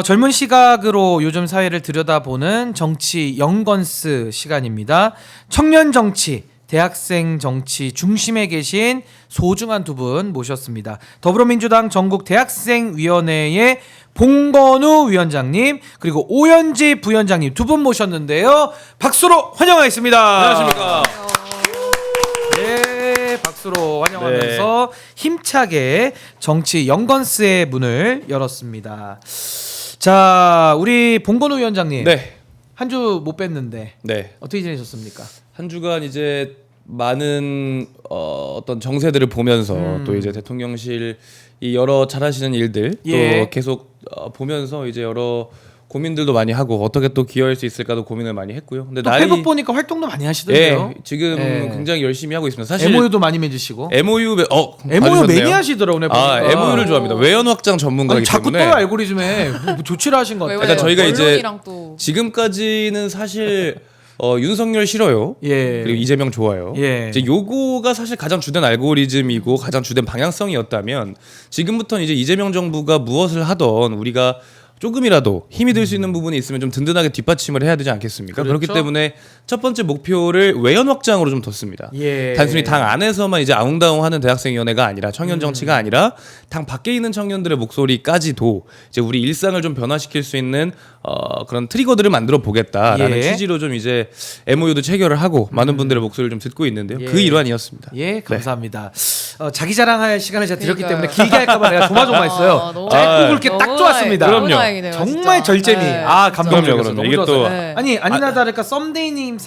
젊은 시각으로 요즘 사회를 들여다보는 정치 영건스 시간입니다. 청년 정치, 대학생 정치 중심에 계신 소중한 두 분 모셨습니다. 더불어민주당 전국 대학생위원회의 봉건우 위원장님 그리고 오연지 부위원장님 두 분 모셨는데요. 박수로 환영하겠습니다. 안녕하십니까. 네, 박수로 환영하면서 힘차게 정치 영건스의 문을 열었습니다. 자, 우리 봉건우 위원장님. 네. 한 주 못 뵀는데 네. 어떻게 지내셨습니까? 한 주간 이제 많은 어떤 정세들을 보면서 또 이제 대통령실 이 여러 잘하시는 일들 예. 또 계속 보면서 이제 여러 고민들도 많이 하고 어떻게 또 기여할 수 있을까도 고민을 많이 했고요. 근데 또 페북 보니까 활동도 많이 하시던데요. 지금 예. 굉장히 열심히 하고 있습니다. 사실 MOU도 많이 맺으시고. MOU MOU 매니아시더라고요. MOU를 좋아합니다. 외연 확장 전문가이기 자꾸 때문에. 떠요 알고리즘에 뭐 조치를 하신 것 같아요. 그러니까 저희가 이제 언론이랑 또 지금까지는 사실 윤석열 싫어요. 예. 그리고 이재명 좋아요. 예. 이제 요거가 사실 가장 주된 알고리즘이고 가장 주된 방향성이었다면 지금부터는 이제 이재명 정부가 무엇을 하던 우리가 조금이라도 힘이 될 수 있는 부분이 있으면 좀 든든하게 뒷받침을 해야 되지 않겠습니까? 그렇죠. 그렇기 때문에 첫 번째 목표를 외연 확장으로 좀 뒀습니다. 예. 단순히 당 안에서만 이제 아웅다웅하는 대학생위원회가 아니라 청년 정치가 아니라 당 밖에 있는 청년들의 목소리까지도 이제 우리 일상을 좀 변화시킬 수 있는 그런 트리거들을 만들어 보겠다라는 예. 취지로 좀 이제 MOU도 체결을 하고 많은 분들의 목소리를 좀 듣고 있는데요. 예. 그 일환이었습니다. 예, 감사합니다. 자기 자랑할 시간을 제가 드렸기 그러니까요. 때문에 길게 할까봐 내가 조마조마했어요. 너무 짧고 굵게 너무 딱 좋았습니다. 너무 그럼요. 다행이네요, 정말 진짜. 절제미. 네, 감동적이었어요. 그럼요. 너무 이게 또- 좋았어요. 네. 아니 아니나 다를까 썸데이님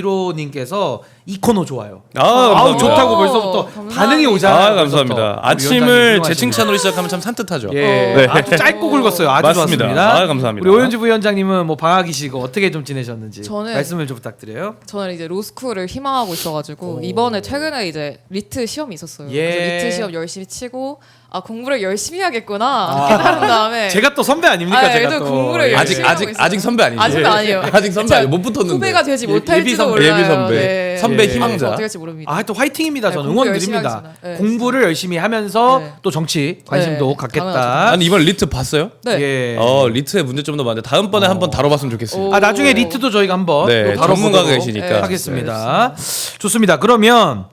4915님께서 이 코너 좋아요. 감사합니다. 좋다고 오, 벌써부터 감사합니다. 반응이 오잖아요. 감사합니다. 벌써부터. 아침을 위원장님 제 훌륭하십니다. 칭찬으로 시작하면 참 산뜻하죠. 예, 네. 아주 짧고 굵었어요. 아주 맞습니다. 좋았습니다. 감사합니다. 우리 오연주 부위원장님은 뭐 방학이시고 어떻게 좀 지내셨는지 저는- 말씀을 좀 부탁드려요. 저는 이제 로스쿨을 희망하고 있어가지고 이번에 최근에 이제 리트 시험이 있었어요. 예. 그래서 리트 시험 열심히 치고 공부를 열심히 해야겠구나 깨달은 다음에 제가 또 선배 아닙니까? 제가 그래도 또 공부를 예. 열심히 아직 선배 아니죠? 아직 아니에요. 아직 선배 아니에요. 못 붙었는데. 후배가 되지 예, 못할지도 예비 선배, 몰라요. 예비 선배. 네. 선배 예. 희망자. 어떻게 할지 모릅니다. 아, 또 화이팅입니다. 저는 네, 공부 응원 열심히 드립니다. 하겠습니다. 네, 공부를 열심히 하면서 네. 또 정치 관심도 네, 갖겠다. 당연하죠. 아니 이번 리트 봤어요? 네. 예. 리트의 문제점도 많은데 다음번에 한번 다뤄봤으면 좋겠어요. 오. 나중에 리트도 저희가 한번 네, 또 다뤄보도록 전문가가 계시니까. 네. 하겠습니다. 좋습니다. 그러면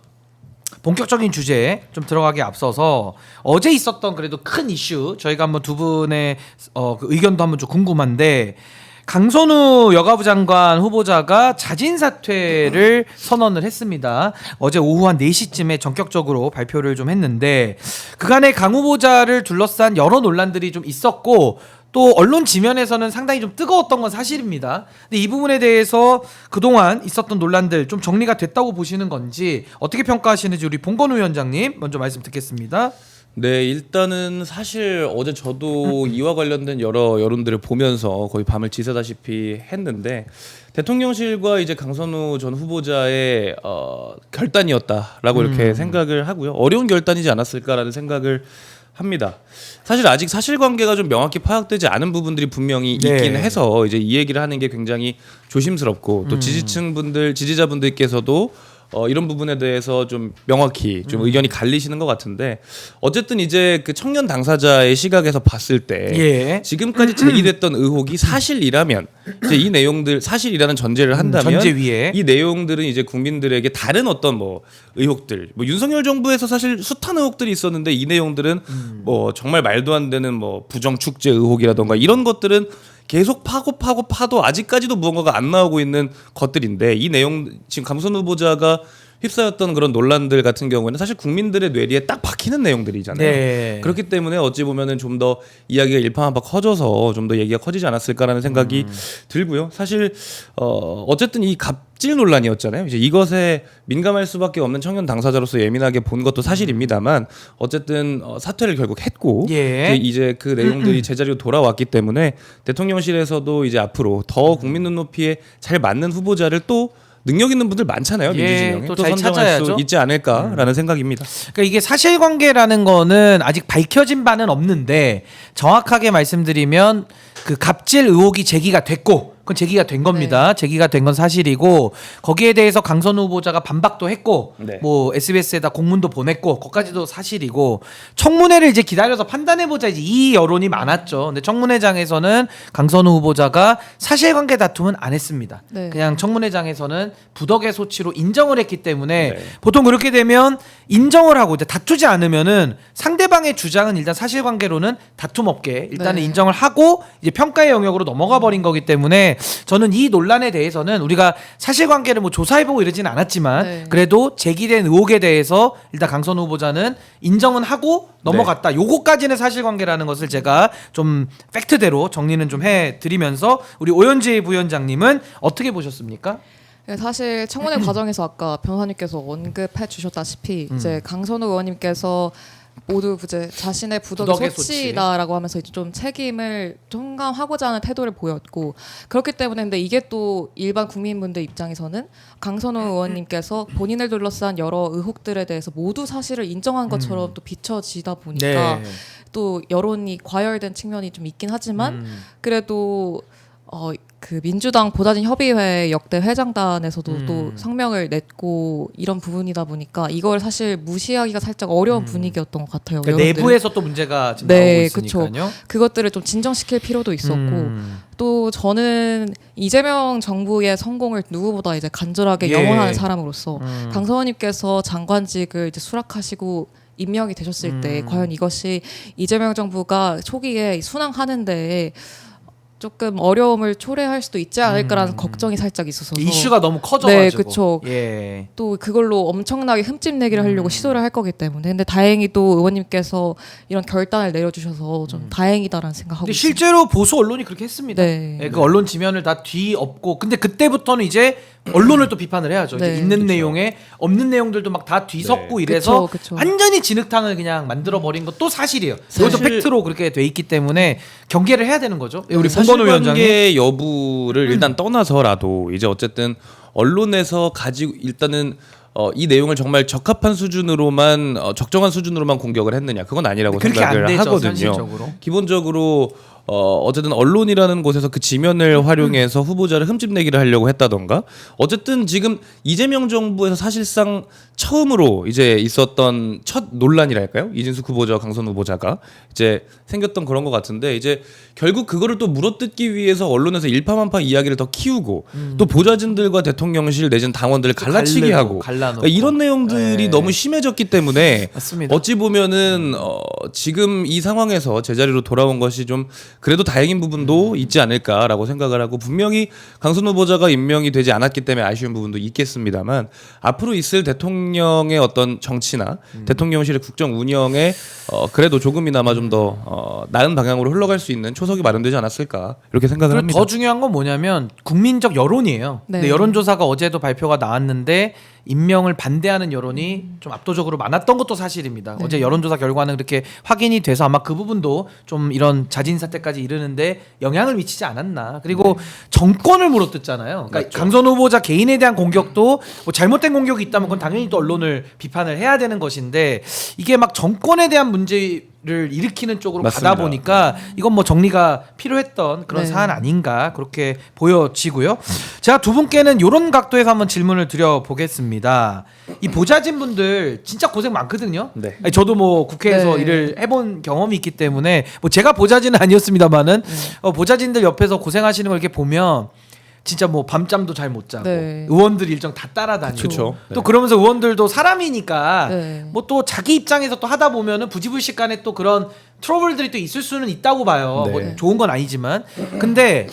본격적인 주제에 좀 들어가기 앞서서 어제 있었던 그래도 큰 이슈 저희가 한번 두 분의 그 의견도 한번 좀 궁금한데 강선우 여가부 장관 후보자가 자진 사퇴를 선언을 했습니다. 어제 오후 한 4시쯤에 전격적으로 발표를 좀 했는데 그간의 강 후보자를 둘러싼 여러 논란들이 좀 있었고 또 언론 지면에서는 상당히 좀 뜨거웠던 건 사실입니다. 근데 이 부분에 대해서 그동안 있었던 논란들 좀 정리가 됐다고 보시는 건지 어떻게 평가하시는지 우리 봉건우 위원장님 먼저 말씀 듣겠습니다. 네, 일단은 사실 어제 저도 이와 관련된 여러 여론들을 보면서 거의 밤을 지새다시피 했는데 대통령실과 이제 강선우 전 후보자의 결단이었다라고 이렇게 생각을 하고요. 어려운 결단이지 않았을까라는 생각을 합니다. 사실 아직 사실관계가 좀 명확히 파악되지 않은 부분들이 분명히 네. 있긴 해서 이제 이 얘기를 하는 게 굉장히 조심스럽고 또 지지자분들께서도 이런 부분에 대해서 좀 명확히 좀 의견이 갈리시는 것 같은데 어쨌든 이제 그 청년 당사자의 시각에서 봤을 때 예. 지금까지 제기됐던 의혹이 사실이라면 이제 이 내용들 사실이라는 전제를 한다면 전제 위에. 이 내용들은 이제 국민들에게 다른 어떤 뭐 의혹들 뭐 윤석열 정부에서 사실 숱한 의혹들이 있었는데 이 내용들은 뭐 정말 말도 안 되는 뭐 부정 축제 의혹이라던가 이런 것들은 계속 파도 아직까지도 무언가가 안 나오고 있는 것들인데 이 내용 지금 강선 후보자가 휩싸였던 그런 논란들 같은 경우에는 사실 국민들의 뇌리에 딱 박히는 내용들이잖아요. 네. 그렇기 때문에 어찌 보면은 좀 더 이야기가 일파만파 커져서 좀 더 얘기가 커지지 않았을까라는 생각이 들고요. 사실 어쨌든 이 갑질 논란이었잖아요. 이제 이것에 민감할 수밖에 없는 청년 당사자로서 예민하게 본 것도 사실입니다만 어쨌든 사퇴를 결국 했고 예. 이제 그 내용들이 제자리로 돌아왔기 때문에 대통령실에서도 이제 앞으로 더 국민 눈높이에 잘 맞는 후보자를 또 능력 있는 분들 많잖아요. 예, 민주진영에 또 또 잘 선정할 찾아야죠. 수 있지 않을까라는 생각입니다. 그러니까 이게 사실관계라는 거는 아직 밝혀진 바는 없는데 정확하게 말씀드리면 그 갑질 의혹이 제기가 됐고 그건 제기가 된 겁니다. 제기가 된 건 사실이고 거기에 대해서 강선우 후보자가 반박도 했고 네. 뭐 SBS에다 공문도 보냈고 그것까지도 사실이고 청문회를 이제 기다려서 판단해보자 이제 이 여론이 많았죠. 근데 청문회장에서는 강선우 후보자가 사실관계 다툼은 안 했습니다. 네. 그냥 청문회장에서는 부덕의 소치로 인정을 했기 때문에 네. 보통 그렇게 되면 인정을 하고 이제 다투지 않으면은 상대방의 주장은 일단 사실관계로는 다툼 없게 일단은 네. 인정을 하고 이제 평가의 영역으로 넘어가 버린 거기 때문에 저는 이 논란에 대해서는 우리가 사실관계를 뭐 조사해보고 이러지는 않았지만 네. 그래도 제기된 의혹에 대해서 일단 강선우 후보자는 인정은 하고 넘어갔다. 요거까지는 사실관계라는 것을 제가 좀 팩트대로 정리는 좀 해드리면서 우리 오연지 부위원장님은 어떻게 보셨습니까? 네, 사실 청문회 과정에서 아까 변호사님께서 언급해 주셨다시피 이제 강선우 의원님께서 모두 이제 자신의 부덕의 부덕의 소치다라고 하면서 이제 좀 책임을 통감하고자 하는 태도를 보였고 그렇기 때문에 근데 이게 또 일반 국민분들 입장에서는 강선우 의원님께서 본인을 둘러싼 여러 의혹들에 대해서 모두 사실을 인정한 것처럼 또 비춰지다 보니까 또 여론이 과열된 측면이 좀 있긴 하지만 그래도 그 민주당 보좌진 협의회 역대 회장단에서도 또 성명을 냈고 이런 부분이다 보니까 이걸 사실 무시하기가 살짝 어려운 분위기였던 것 같아요. 그러니까 여러분들은. 내부에서 또 문제가 지금 네, 나오고 있으니까요. 그것들을 좀 진정시킬 필요도 있었고 또 저는 이재명 정부의 성공을 누구보다 이제 간절하게 예. 영원하는 사람으로서 강서원님께서 장관직을 이제 수락하시고 임명이 되셨을 때 과연 이것이 이재명 정부가 초기에 순항하는데 조금 어려움을 초래할 수도 있지 않을까라는 걱정이 살짝 있어서 이슈가 너무 커져가지고. 네, 그쵸. 예. 또 그걸로 엄청나게 흠집내기를 하려고 시도를 할 거기 때문에 근데 다행히 또 의원님께서 이런 결단을 내려주셔서 좀 다행이다라는 생각하고 근데 있습니다. 실제로 보수 언론이 그렇게 했습니다. 네. 예, 그 언론 지면을 다 뒤엎고 근데 그때부터는 이제 언론을 또 비판을 해야죠. 이제 네. 있는 그쵸. 내용에 없는 내용들도 막 다 뒤섞고 네. 이래서 그쵸. 완전히 진흙탕을 그냥 만들어 버린 것도 사실이에요. 이것도 사실- 팩트로 그렇게 돼 있기 때문에 경계를 해야 되는 거죠. 예, 우리 봉건우 위원장님. 사실관계 여부를 일단 떠나서라도 이제 어쨌든 언론에서 가지고 일단은 이 내용을 정말 적합한 수준으로만 적정한 수준으로만 공격을 했느냐 그건 아니라고 그렇게 생각을 안 되죠, 하거든요. 현실적으로. 기본적으로 어쨌든 언론이라는 곳에서 그 지면을 활용해서 후보자를 흠집내기를 하려고 했다던가 어쨌든 지금 이재명 정부에서 사실상 처음으로 이제 있었던 첫 논란이랄까요? 이진숙 후보자와 강선 후보자가 이제 생겼던 그런 것 같은데 이제 결국 그거를 또 물어뜯기 위해서 언론에서 일파만파 이야기를 더 키우고 또 보좌진들과 대통령실 내지는 당원들을 갈라치기 갈르고, 하고 갈라놓고. 그러니까 이런 내용들이 네. 너무 심해졌기 때문에 맞습니다. 어찌 보면은 지금 이 상황에서 제자리로 돌아온 것이 좀 그래도 다행인 부분도 있지 않을까라고 생각을 하고 분명히 강선 후보자가 임명이 되지 않았기 때문에 아쉬운 부분도 있겠습니다만 앞으로 있을 대통령의 어떤 정치나 대통령실의 국정 운영에 그래도 조금이나마 좀 더 나은 방향으로 흘러갈 수 있는 초석이 마련되지 않았을까 이렇게 생각을 그리고 합니다. 더 중요한 건 뭐냐면 국민적 여론이에요. 네. 근데 여론조사가 어제도 발표가 나왔는데 임명을 반대하는 여론이 좀 압도적으로 많았던 것도 사실입니다. 네. 어제 여론조사 결과는 그렇게 확인이 돼서 아마 그 부분도 좀 이런 자진 사퇴까지 이르는데 영향을 미치지 않았나. 그리고 정권을 물어뜯잖아요. 그러니까 맞죠. 강선 후보자 개인에 대한 공격도 뭐 잘못된 공격이 있다면 그건 당연히 또 언론을 비판을 해야 되는 것인데 이게 막 정권에 대한 문제를 일으키는 쪽으로 가다 맞습니다. 보니까 이건 뭐 정리가 필요했던 그런 네. 사안 아닌가 그렇게 보여지고요. 제가 두 분께는 이런 각도에서 한번 질문을 드려보겠습니다. 이 보좌진 분들 진짜 고생 많거든요. 네. 아니, 저도 뭐 국회에서 네. 일을 해본 경험이 있기 때문에 뭐 제가 보좌진은 아니었습니다만은 보좌진들 옆에서 고생하시는 걸 이렇게 보면 진짜 뭐 밤잠도 잘 못 자고 네. 의원들 일정 다 따라다니고 그쵸. 또 네. 그러면서 의원들도 사람이니까 네. 뭐 또 자기 입장에서 또 하다 보면은 부지불식간에 또 그런 트러블들이 또 있을 수는 있다고 봐요. 네. 뭐 좋은 건 아니지만 근데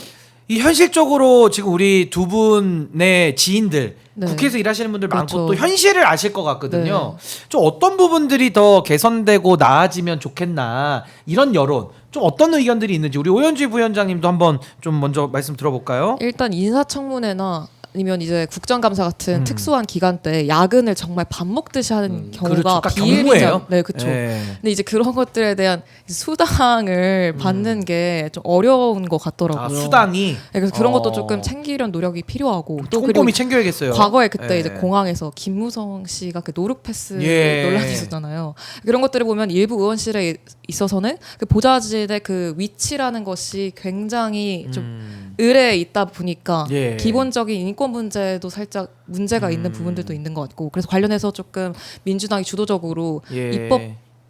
이 현실적으로 지금 우리 두 분의 지인들 네. 국회에서 일하시는 분들 많고 그렇죠. 또 현실을 아실 것 같거든요. 좀 어떤 부분들이 더 개선되고 나아지면 좋겠나 이런 여론 좀 어떤 의견들이 있는지 우리 오연지 부위원장님도 한번 좀 먼저 말씀 들어볼까요? 일단 인사청문회나 아니면 이제 국정감사 같은 특수한 기간 때 야근을 정말 밥 먹듯이 하는 경우가 그렇죠. 그러니까 비일비재. 경무예요. 네, 그렇죠. 예. 근데 이제 그런 것들에 대한 수당을 받는 게 좀 어려운 것 같더라고요. 아, 수당이 네, 그래서 그런 것도 어. 조금 챙기려는 노력이 필요하고 또 그리고 꼼꼼히 챙겨야겠어요. 과거에 그때 예. 이제 공항에서 김무성 씨가 그 노룩 패스 예. 논란이 있었잖아요. 그런 것들을 보면 일부 의원실에 있어서는 그 보좌진의 그 위치라는 것이 굉장히 좀 을에 있다 보니까 예. 기본적인 인권 문제도 살짝 문제가 있는 부분들도 있는 것 같고 그래서 관련해서 조금 민주당이 주도적으로 예. 입법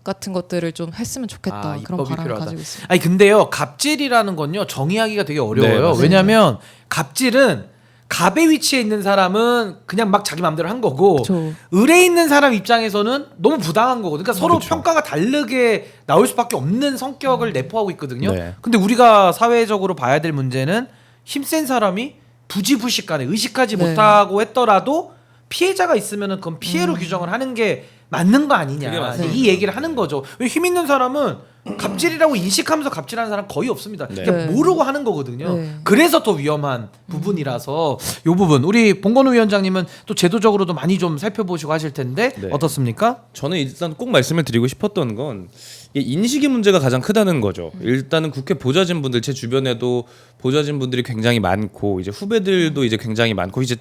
같은 것들을 좀 했으면 좋겠다 그런 입법이 바람을 필요하다. 가지고 있습니다. 아니 근데요 갑질이라는 건요 정의하기가 되게 어려워요. 네, 맞습니다. 왜냐하면 갑질은 갑의 위치에 있는 사람은 그냥 막 자기 마음대로 한 거고 그쵸. 을에 있는 사람 입장에서는 너무 부당한 거거든요. 그러니까 서로 그쵸. 평가가 다르게 나올 수밖에 없는 성격을 내포하고 있거든요. 네. 근데 우리가 사회적으로 봐야 될 문제는 힘센 사람이 부지불식간에 의식하지 네. 못하고 했더라도 피해자가 있으면은 그건 피해로 규정을 하는 게 맞는 거 그게 아니냐 맞습니다. 이 얘기를 하는 거죠. 왜 힘 있는 사람은 갑질이라고 인식하면서 갑질하는 사람 거의 없습니다. 네. 그냥 네. 모르고 하는 거거든요. 네. 그래서 더 위험한 부분이라서 요 부분 우리 봉건우 위원장님은 또 제도적으로도 많이 좀 살펴보시고 하실 텐데 네. 어떻습니까? 저는 일단 꼭 말씀을 드리고 싶었던 건 이 인식의 문제가 가장 크다는 거죠. 일단은 국회 보좌진 분들 제 주변에도 보좌진 분들이 굉장히 많고 이제 후배들도 이제 굉장히 많고 이제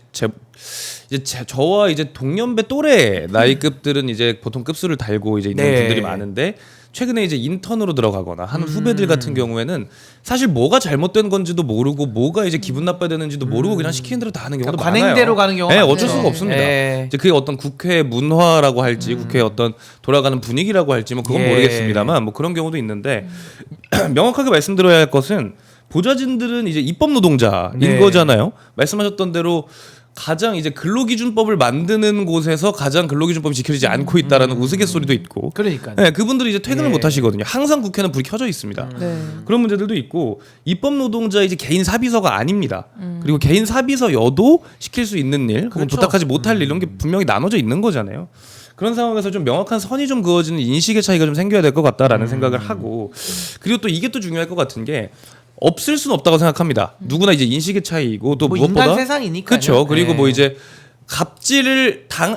저와 이제 동년배 또래 나이급들은 이제 보통 급수를 달고 이제 있는 네. 분들이 많은데 최근에 이제 인턴으로 들어가거나 하는 후배들 같은 경우에는 사실 뭐가 잘못된 건지도 모르고 뭐가 이제 기분 나빠야 되는지도 모르고 그냥 시키는 대로 다 하는 경우도 그러니까 많아요. 관행대로 가는 경우가 네, 많죠. 어쩔 수가 없습니다. 네. 이제 그게 어떤 국회 문화라고 할지 국회의 어떤 돌아가는 분위기라고 할지 뭐 그건 예. 모르겠습니다만 뭐 그런 경우도 있는데 명확하게 말씀드려야 할 것은 보좌진들은 이제 입법 노동자인 네. 거잖아요. 말씀하셨던 대로 가장 이제 근로기준법을 만드는 곳에서 가장 근로기준법이 지켜지지 않고 있다라는 우스갯소리도 있고. 그러니까요. 네, 그분들이 이제 퇴근을 예. 못 하시거든요. 항상 국회는 불이 켜져 있습니다. 네. 그런 문제들도 있고 입법 노동자 이제 개인 사비서가 아닙니다. 그리고 개인 사비서여도 시킬 수 있는 일, 혹은 그렇죠. 부탁하지 못할 일 이런 게 분명히 나눠져 있는 거잖아요. 그런 상황에서 좀 명확한 선이 좀 그어지는 인식의 차이가 좀 생겨야 될 것 같다라는 생각을 하고 그리고 또 이게 또 중요할 것 같은 게 없을 수는 없다고 생각합니다. 누구나 이제 인식의 차이이고 또 뭐 무엇보다 인간 세상이니까요. 그렇죠. 그리고 네. 뭐 이제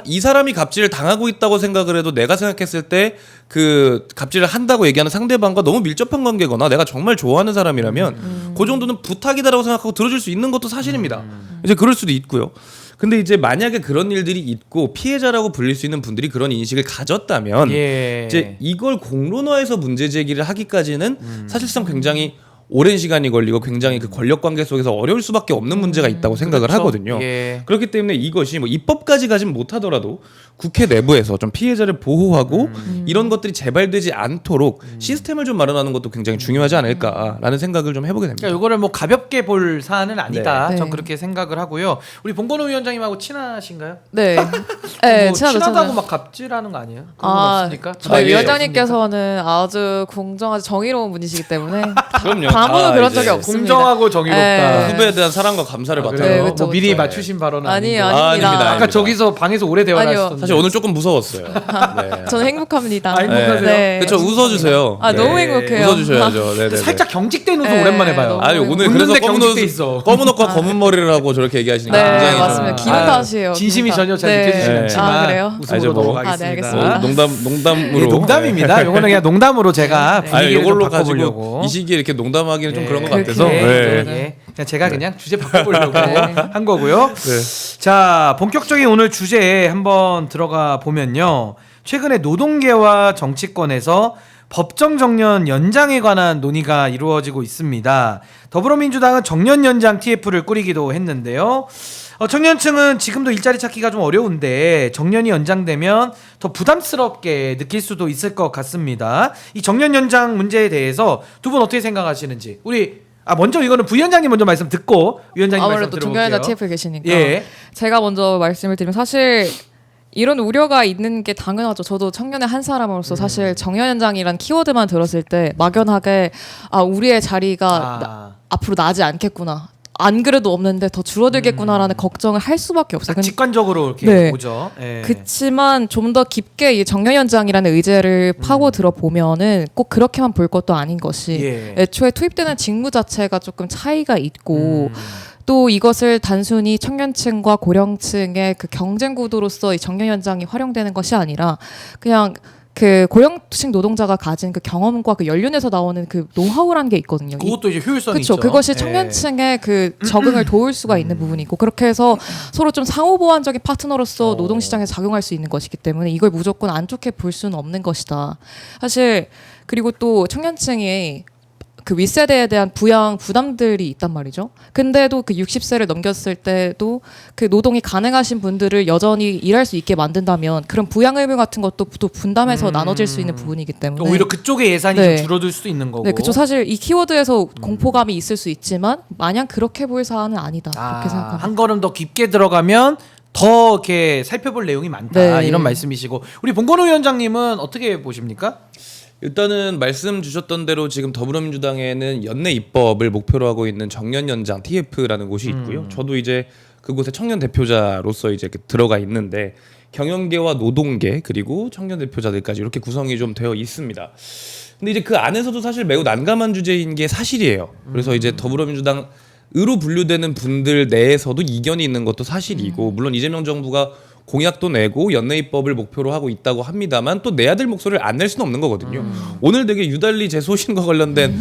이 사람이 갑질을 당하고 있다고 생각을 해도 내가 생각했을 때 그 갑질을 한다고 얘기하는 상대방과 너무 밀접한 관계거나 내가 정말 좋아하는 사람이라면 그 정도는 부탁이다라고 생각하고 들어줄 수 있는 것도 사실입니다. 이제 그럴 수도 있고요. 근데 이제 만약에 그런 일들이 있고 피해자라고 불릴 수 있는 분들이 그런 인식을 가졌다면 예. 이제 이걸 공론화해서 문제 제기를 하기까지는 사실상 굉장히 오랜 시간이 걸리고 굉장히 그 권력 관계 속에서 어려울 수밖에 없는 문제가 있다고 생각을 그렇죠. 하거든요. 예. 그렇기 때문에 이것이 뭐 입법까지 가진 못하더라도 국회 내부에서 좀 피해자를 보호하고 이런 것들이 재발되지 않도록 시스템을 좀 마련하는 것도 굉장히 중요하지 않을까라는 생각을 좀 해보게 됩니다. 그러니까 이거를 뭐 가볍게 볼 사안은 아니다. 네. 전 네. 그렇게 생각을 하고요. 우리 봉건우 위원장님하고 친하신가요? 네. 뭐 친하죠, 친하다고 친하죠. 막 갑질하는 거 아니에요? 그런 건 없습니까? 저희 예. 위원장님께서는 아주 공정하고 정의로운 분이시기 때문에 그럼요. 아무도 그런 이제 적이 없습니다. 공정하고 정의롭다. 네. 후배에 대한 사랑과 감사를 아, 바탕으로 그래요? 네, 그쵸, 뭐 미리 그쵸. 맞추신 발언은 아니에요, 아니고. 아, 아닙니다. 아닙니다. 아까 저기서 방에서 오래 대화를 아니요. 하셨던데. 사실 오늘 조금 무서웠어요. 네. 저는 행복합니다. 아, 행복하세요? 네. 그렇죠. 웃어주세요. 아, 네. 너무 행복해요. 웃어주셔야죠. 네네. 살짝 경직된 웃음 네, 오랜만에 봐요. 너무 아니 오늘 웃는데 그래서 경직돼 있어. 검은 옷과 검은 머리를 하고 저렇게 얘기하시니까 네, 굉장히 맞습니다. 좀 기분 탓이에요. 진심이 기분 전혀 탓. 잘 네. 느껴지진 네. 않지만 아, 그래요? 웃음으로 아니죠, 뭐. 넘어가겠습니다. 아, 네, 알겠습니다. 농담으로 예, 농담입니다. 요거는 그냥 농담으로 제가 아니 분위기를 좀 요걸로 가지고 바꿔보려고. 이 시기에 이렇게 농담하기는 좀 예, 그런 것 그렇게. 같아서 네. 네. 예. 그냥 제가 그냥 주제 바꿔보려고 네. 한 거고요. 네. 자, 본격적인 오늘 주제에 한번 들어가 보면요. 최근에 노동계와 정치권에서 법정 정년 연장에 관한 논의가 이루어지고 있습니다. 더불어민주당은 정년 연장 TF를 꾸리기도 했는데요. 청년층은 지금도 일자리 찾기가 좀 어려운데 정년이 연장되면 더 부담스럽게 느낄 수도 있을 것 같습니다. 이 정년 연장 문제에 대해서 두 분 어떻게 생각하시는지 우리 먼저 이거는 부위원장님 먼저 말씀 듣고 위원장님 말씀 아무래도 들어볼게요. 정년연장 TF에 계시니까 예. 제가 먼저 말씀을 드리면 사실 이런 우려가 있는 게 당연하죠. 저도 청년의 한 사람으로서 사실 정년연장이란 키워드만 들었을 때 막연하게 우리의 자리가 앞으로 나지 않겠구나. 안 그래도 없는데 더 줄어들겠구나라는 걱정을 할 수밖에 없어요. 딱 직관적으로 이렇게 네. 보죠. 예. 그치만 좀 더 깊게 이 정년연장이라는 의제를 파고 들어보면은 꼭 그렇게만 볼 것도 아닌 것이 예. 애초에 투입되는 직무 자체가 조금 차이가 있고 또 이것을 단순히 청년층과 고령층의 그 경쟁 구도로서 이 정년연장이 활용되는 것이 아니라 그냥 그 고령층 노동자가 가진 그 경험과 그 연륜에서 나오는 그 노하우라는 게 있거든요. 그것도 이제 효율성이 그렇죠. 있죠. 그것이 예. 청년층의 그 적응을 도울 수가 있는 부분이고 그렇게 해서 서로 좀 상호 보완적인 파트너로서 노동시장에 작용할 수 있는 것이기 때문에 이걸 무조건 안 좋게 볼 수는 없는 것이다. 사실 그리고 또 청년층이 그 윗세대에 대한 부양 부담들이 있단 말이죠. 근데도 그 60세를 넘겼을 때도 그 노동이 가능하신 분들을 여전히 일할 수 있게 만든다면 그런 부양 의무 같은 것도 또 분담해서 나눠질 수 있는 부분이기 때문에 오히려 그쪽의 예산이 네. 좀 줄어들 수도 있는 거고. 네, 그쵸. 사실 이 키워드에서 공포감이 있을 수 있지만 마냥 그렇게 보일 사안은 아니다. 그렇게 생각합니다. 한 걸음 더 깊게 들어가면 더 이렇게 살펴볼 내용이 많다 네. 이런 말씀이시고 우리 봉건호 위원장님은 어떻게 보십니까? 일단은 말씀 주셨던 대로 지금 더불어민주당에는 연내 입법을 목표로 하고 있는 정년 연장 TF라는 곳이 있고요. 저도 이제 그곳의 청년 대표자로서 이제 들어가 있는데 경영계와 노동계 그리고 청년 대표자들까지 이렇게 구성이 좀 되어 있습니다. 근데 이제 그 안에서도 사실 매우 난감한 주제인 게 사실이에요. 그래서 이제 더불어민주당 으로 분류되는 분들 내에서도 이견이 있는 것도 사실이고 물론 이재명 정부가 공약도 내고 연내 입법을 목표로 하고 있다고 합니다만 또 내야 될 목소리를 안 낼 수는 없는 거거든요. 오늘 되게 유달리 제 소신과 관련된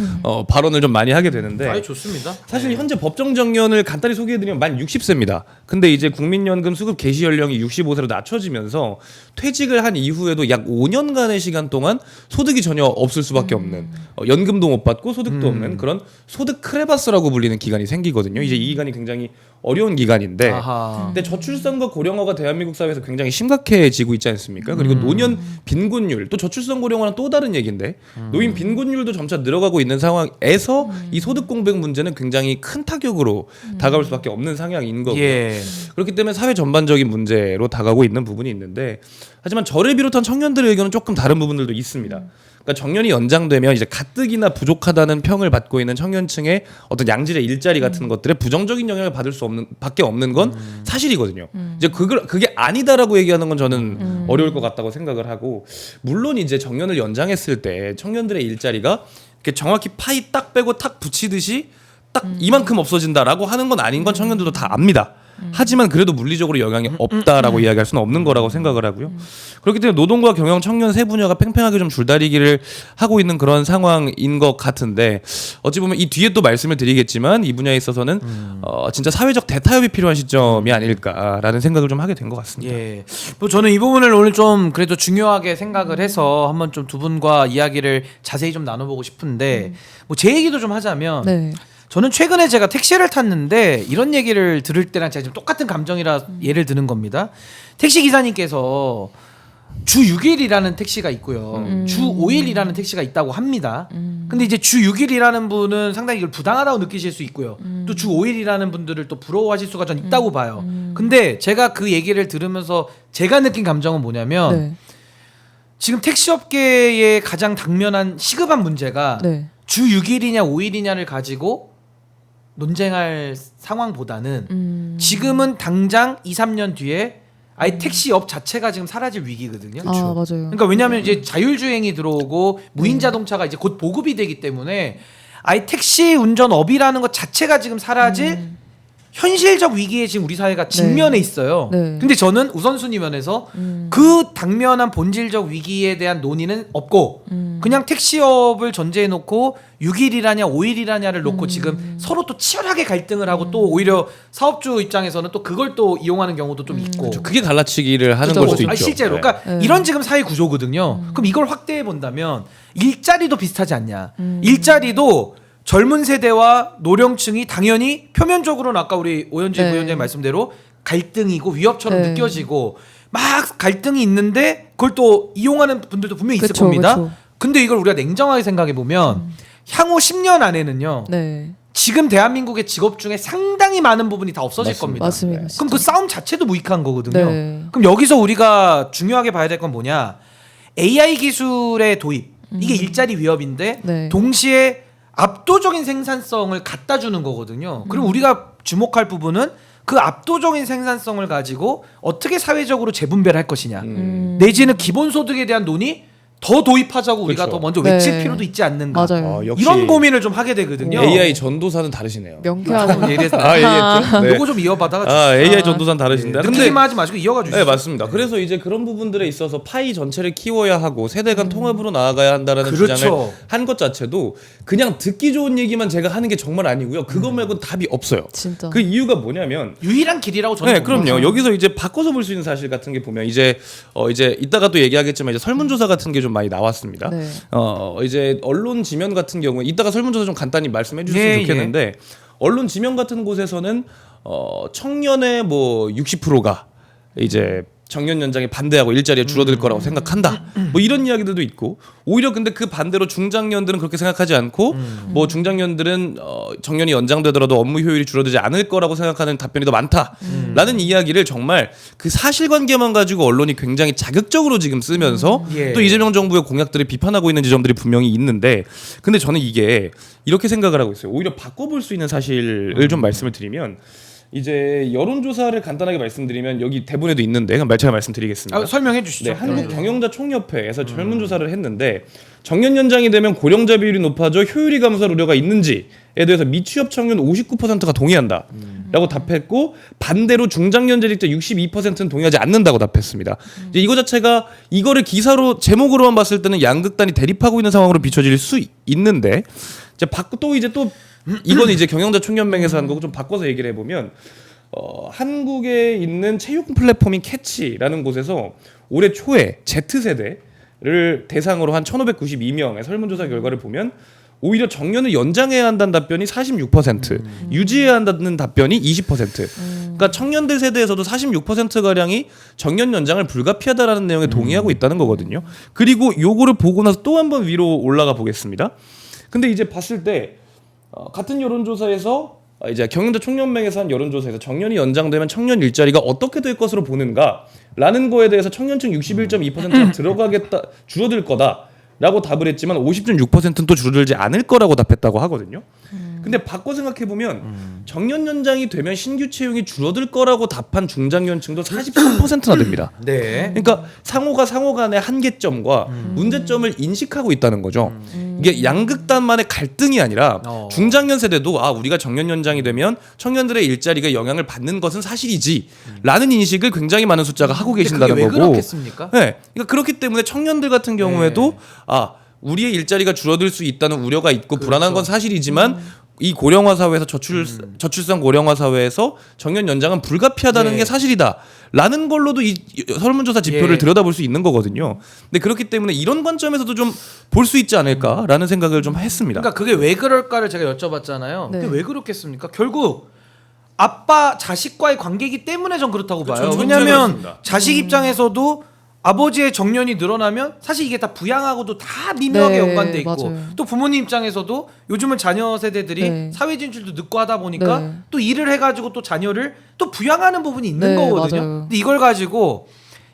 발언을 좀 많이 하게 되는데 아이 좋습니다. 사실 현재 법정 정년을 간단히 소개해드리면 만 60세입니다. 근데 이제 국민연금 수급 개시 연령이 65세로 낮춰지면서 퇴직을 한 이후에도 약 5년간의 시간 동안 소득이 전혀 없을 수밖에 없는 연금도 못 받고 소득도 없는 그런 소득 크레바스라고 불리는 기간이 생기거든요. 이제 이 기간이 굉장히 어려운 기간인데 아하. 근데 저출산과 고령화가 대한민국 사회에서 굉장히 심각해지고 있지 않습니까? 그리고 노년 빈곤율 또 저출산 고령화는 또 다른 얘기인데 노인 빈곤율도 점차 늘어가고 있는 상황에서 이 소득 공백 문제는 굉장히 큰 타격으로 다가올 수밖에 없는 상황인 거고요. 예. 그렇기 때문에 사회 전반적인 문제로 다가오고 있는 부분이 있는데 하지만 저를 비롯한 청년들의 의견은 조금 다른 부분들도 있습니다. 그러니까 정년이 연장되면 이제 가뜩이나 부족하다는 평을 받고 있는 청년층의 어떤 양질의 일자리 같은 것들에 부정적인 영향을 받을 수 없는 밖에 없는 건 사실이거든요. 이제 그게 아니다라고 얘기하는 건 저는 어려울 것 같다고 생각을 하고 물론 이제 정년을 연장했을 때 청년들의 일자리가 이렇게 정확히 파이 딱 빼고 탁 붙이듯이 딱 이만큼 없어진다라고 하는 건 아닌 건 청년들도 다 압니다. 하지만 그래도 물리적으로 영향이 없다라고 이야기할 수는 없는 거라고 생각을 하고요. 그렇기 때문에 노동과 경영, 청년 세 분야가 팽팽하게 좀 줄다리기를 하고 있는 그런 상황인 것 같은데 어찌 보면 이 뒤에 또 말씀을 드리겠지만 이 분야에 있어서는 진짜 사회적 대타협이 필요한 시점이 아닐까라는 생각을 좀 하게 된 것 같습니다. 예. 뭐 저는 이 부분을 오늘 좀 그래도 중요하게 생각을 해서 한번 좀 두 분과 이야기를 자세히 좀 나눠보고 싶은데 뭐 제 얘기도 좀 하자면 네. 저는 최근에 제가 택시를 탔는데 이런 얘기를 들을 때랑 제가 지금 똑같은 감정이라 예를 드는 겁니다. 택시 기사님께서 주 6일이라는 택시가 있고요. 주 5일이라는 택시가 있다고 합니다. 근데 이제 주 6일이라는 분은 상당히 이걸 부당하다고 느끼실 수 있고요. 또 주 5일이라는 분들을 또 부러워하실 수가 전 있다고 봐요. 근데 제가 그 얘기를 들으면서 제가 느낀 감정은 뭐냐면 네. 지금 택시업계의 가장 당면한 시급한 문제가 네. 주 6일이냐 5일이냐를 가지고 논쟁할 상황보다는 지금은 당장 2, 3년 뒤에 아예 택시업 자체가 지금 사라질 위기거든요. 아, 맞아요. 그러니까 왜냐하면 이제 자율주행이 들어오고 무인 자동차가 이제 곧 보급이 되기 때문에 아예 택시 운전업이라는 것 자체가 지금 사라질 현실적 위기에 지금 우리 사회가 직면해 있어요. 네. 근데 저는 우선순위 면에서 그 당면한 본질적 위기에 대한 논의는 없고 그냥 택시업을 전제해 놓고 6일이라냐 5일이라냐를 놓고 지금 서로 또 치열하게 갈등을 하고 또 오히려 사업주 입장에서는 또 그걸 또 이용하는 경우도 좀 있고. 그게 갈라치기를 하는 그쵸, 걸 수도 그쵸. 있죠. 실제로. 네. 그러니까 네. 이런 지금 사회 구조거든요. 그럼 이걸 확대해 본다면 일자리도 비슷하지 않냐. 일자리도 젊은 세대와 노령층이 당연히 표면적으로는 아까 우리 오현진 네. 부위원장님 말씀대로 갈등이고 위협처럼 네. 느껴지고 막 갈등이 있는데 그걸 또 이용하는 분들도 분명히 있을 그쵸, 겁니다. 그쵸. 근데 이걸 우리가 냉정하게 생각해 보면 향후 10년 안에는요. 네. 지금 대한민국의 직업 중에 상당히 많은 부분이 다 없어질 겁니다. 맞습니다. 그럼 그 싸움 자체도 무익한 거거든요. 네. 그럼 여기서 우리가 중요하게 봐야 될 건 뭐냐? AI 기술의 도입. 이게 일자리 위협인데 네. 동시에 압도적인 생산성을 갖다 주는 거거든요. 그럼 우리가 주목할 부분은 그 압도적인 생산성을 가지고 어떻게 사회적으로 재분배를 할 것이냐. 내지는 기본소득에 대한 논의 더 도입하자고 우리가 그렇죠. 더 먼저 외칠 네. 필요도 있지 않는가. 맞아요. 역시 이런 고민을 좀 하게 되거든요. AI 전도사는 다르시네요. 명쾌하죠. 얘기했죠. 네. 요거 좀 이어받아가 아, AI 전도사는 다르신데. 느끼기만 하지 마시고 이어가 주시죠. 네, 맞습니다. 그래서 이제 그런 부분들에 있어서 파이 전체를 키워야 하고 세대 간 통합으로 나아가야 한다라는 그렇죠. 주장을 한 것 자체도 그냥 듣기 좋은 얘기만 제가 하는 게 정말 아니고요. 그거 말고는 답이 없어요. 진짜. 그 이유가 뭐냐면 유일한 길이라고 저는 네, 봅니다. 그럼요. 여기서 이제 바꿔서 볼 수 있는 사실 같은 게 보면 이제 이따가 또 얘기하겠지만 이제 설문조사 같은 게 좀 좀 많이 나왔습니다. 네. 이제 언론 지면 같은 경우에 이따가 설문조사 좀 간단히 말씀해 주셨으면 좋겠는데 언론 지면 같은 곳에서는 청년의 뭐 60%가 이제 정년 연장에 반대하고 일자리가 줄어들 거라고 생각한다. 뭐 이런 이야기들도 있고 오히려 근데 그 반대로 중장년들은 그렇게 생각하지 않고 뭐 중장년들은 정년이 연장되더라도 업무 효율이 줄어들지 않을 거라고 생각하는 답변이 더 많다라는 이야기를 정말 그 사실관계만 가지고 언론이 굉장히 자극적으로 지금 쓰면서 또 이재명 정부의 공약들을 비판하고 있는 지점들이 분명히 있는데 근데 저는 이게 이렇게 생각을 하고 있어요. 오히려 바꿔볼 수 있는 사실을 좀 말씀을 드리면 이제 여론조사를 간단하게 말씀드리면 여기 대본에도 있는데 제가 말씀드리겠습니다. 설명해 주시죠. 네, 한국 경영자 총협회에서 설문조사를 했는데 정년 연장이 되면 고령자 비율이 높아져 효율이 감소할 우려가 있는지에 대해서 미취업 청년 59%가 동의한다 라고 답했고 반대로 중장년 재직자 62%는 동의하지 않는다고 답했습니다. 이제 이거 자체가 이거를 기사로 제목으로만 봤을 때는 양극단이 대립하고 있는 상황으로 비춰질 수 있는데 이제 또 이건 이제 경영자 총연맹에서 한 거고 좀 바꿔서 얘기를 해보면 한국에 있는 체육 플랫폼인 캐치라는 곳에서 올해 초에 Z세대를 대상으로 한 1592명의 설문조사 결과를 보면 오히려 정년을 연장해야 한다는 답변이 46%, 유지해야 한다는 답변이 20%. 그러니까 청년들 세대에서도 46%가량이 정년 연장을 불가피하다라는 내용에 동의하고 있다는 거거든요. 그리고 요거를 보고 나서 또 한 번 위로 올라가 보겠습니다. 근데 이제 봤을 때 같은 여론조사에서 이제 경영자 총연맹에서 한 여론조사에서 정년이 연장되면 청년 일자리가 어떻게 될 것으로 보는가라는 거에 대해서 청년층 61.2%가 줄어들 거다라고 답을 했지만 50.6%는 또 줄어들지 않을 거라고 답했다고 하거든요. 근데 바꿔 생각해 보면 정년 연장이 되면 신규 채용이 줄어들 거라고 답한 중장년층도 43%나 됩니다. 네. 그러니까 상호 간의 한계점과 문제점을 인식하고 있다는 거죠. 이게 양극단만의 갈등이 아니라 중장년 세대도 우리가 정년 연장이 되면 청년들의 일자리가 영향을 받는 것은 사실이지라는 인식을 굉장히 많은 숫자가 하고 계신다는 그게 왜 거고. 그렇겠습니까? 네, 그러니까 그렇기 때문에 청년들 같은 경우에도 우리의 일자리가 줄어들 수 있다는 우려가 있고 불안한 건 사실이지만 이 고령화 사회에서 저출산 고령화 사회에서 정년 연장은 불가피하다는 게 사실이다라는 걸로도 이 설문조사 지표를 들여다볼 수 있는 거거든요. 근데 그렇기 때문에 이런 관점에서도 좀 볼 수 있지 않을까라는 생각을 좀 했습니다. 그러니까 그게 왜 그럴까를 제가 여쭤봤잖아요. 네. 그게 왜 그렇겠습니까? 결국 아빠 자식과의 관계이기 때문에 전 그렇다고 봐요. 그렇죠. 왜냐하면 그렇습니다. 자식 입장에서도 아버지의 정년이 늘어나면 사실 이게 다 부양하고도 다 미묘하게 네, 연관돼 있고 맞아요. 또 부모님 입장에서도 요즘은 자녀 세대들이 네. 사회 진출도 늦고 하다 보니까 네. 또 일을 해가지고 또 자녀를 또 부양하는 부분이 있는 네, 거거든요. 맞아요. 근데 이걸 가지고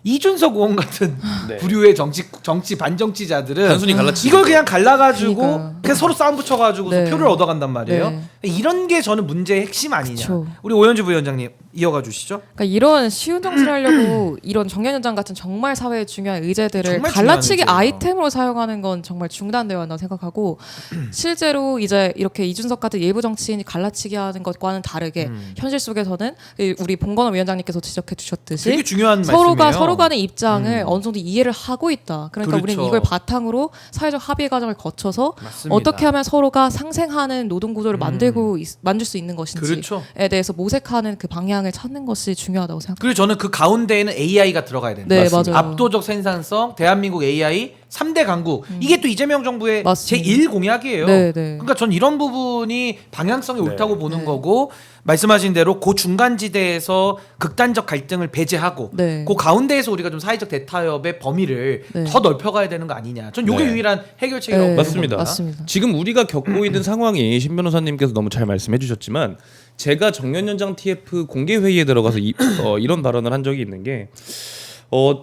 이준석 의원 같은 부류의 정치 반정치자들은 단순히 갈라치기. 이걸 그냥 갈라가지고 그러니까요. 그냥 서로 싸움 붙여가지고 네. 표를 얻어간단 말이에요. 네. 이런 게 저는 문제의 핵심 아니냐. 그쵸. 우리 오현주 부위원장님 이어가 주시죠. 그러니까 이런 쉬운 정치를 하려고 이런 정년 연장 같은 정말 사회에 중요한 의제들을 정말 갈라치기 중요한 의제예요. 아이템으로 사용하는 건 정말 중단되어야 한다고 생각하고 실제로 이제 이렇게 이준석 같은 일부 정치인이 갈라치기 하는 것과는 다르게 현실 속에서는 우리 봉건호 위원장님께서 지적해 주셨듯이 되게 중요한 서로가 말씀이에요. 서로 간의 입장을 어느 정도 이해를 하고 있다. 그러니까 그렇죠. 우리는 이걸 바탕으로 사회적 합의 과정을 거쳐서 맞습니다. 어떻게 하면 서로가 상생하는 노동 구조를 만들 수 있는 것인지에 그렇죠. 대해서 모색하는 그 방향을 찾는 것이 중요하다고 생각합니다. 그리고 저는 그 가운데에는 AI가 들어가야 된다. 네, 맞습니다. 맞아요. 압도적 생산성, 대한민국 AI 3대 강국. 이게 또 이재명 정부의 맞습니다. 제1 공약이에요. 네, 네. 그러니까 전 이런 부분이 방향성이 옳다고 보는 네. 거고 말씀하신 대로 그 중간지대에서 극단적 갈등을 배제하고 네. 그 가운데에서 우리가 좀 사회적 대타협의 범위를 네. 더 넓혀가야 되는 거 아니냐. 전 이게 네. 유일한 해결책이라고 네, 보는 맞습니다. 겁니다. 맞습니다. 지금 우리가 겪고 있는 상황이 신 변호사님께서 너무 잘 말씀해 주셨지만 제가 정년 연장 TF 공개 회의에 들어가서 이런 발언을 한 적이 있는 게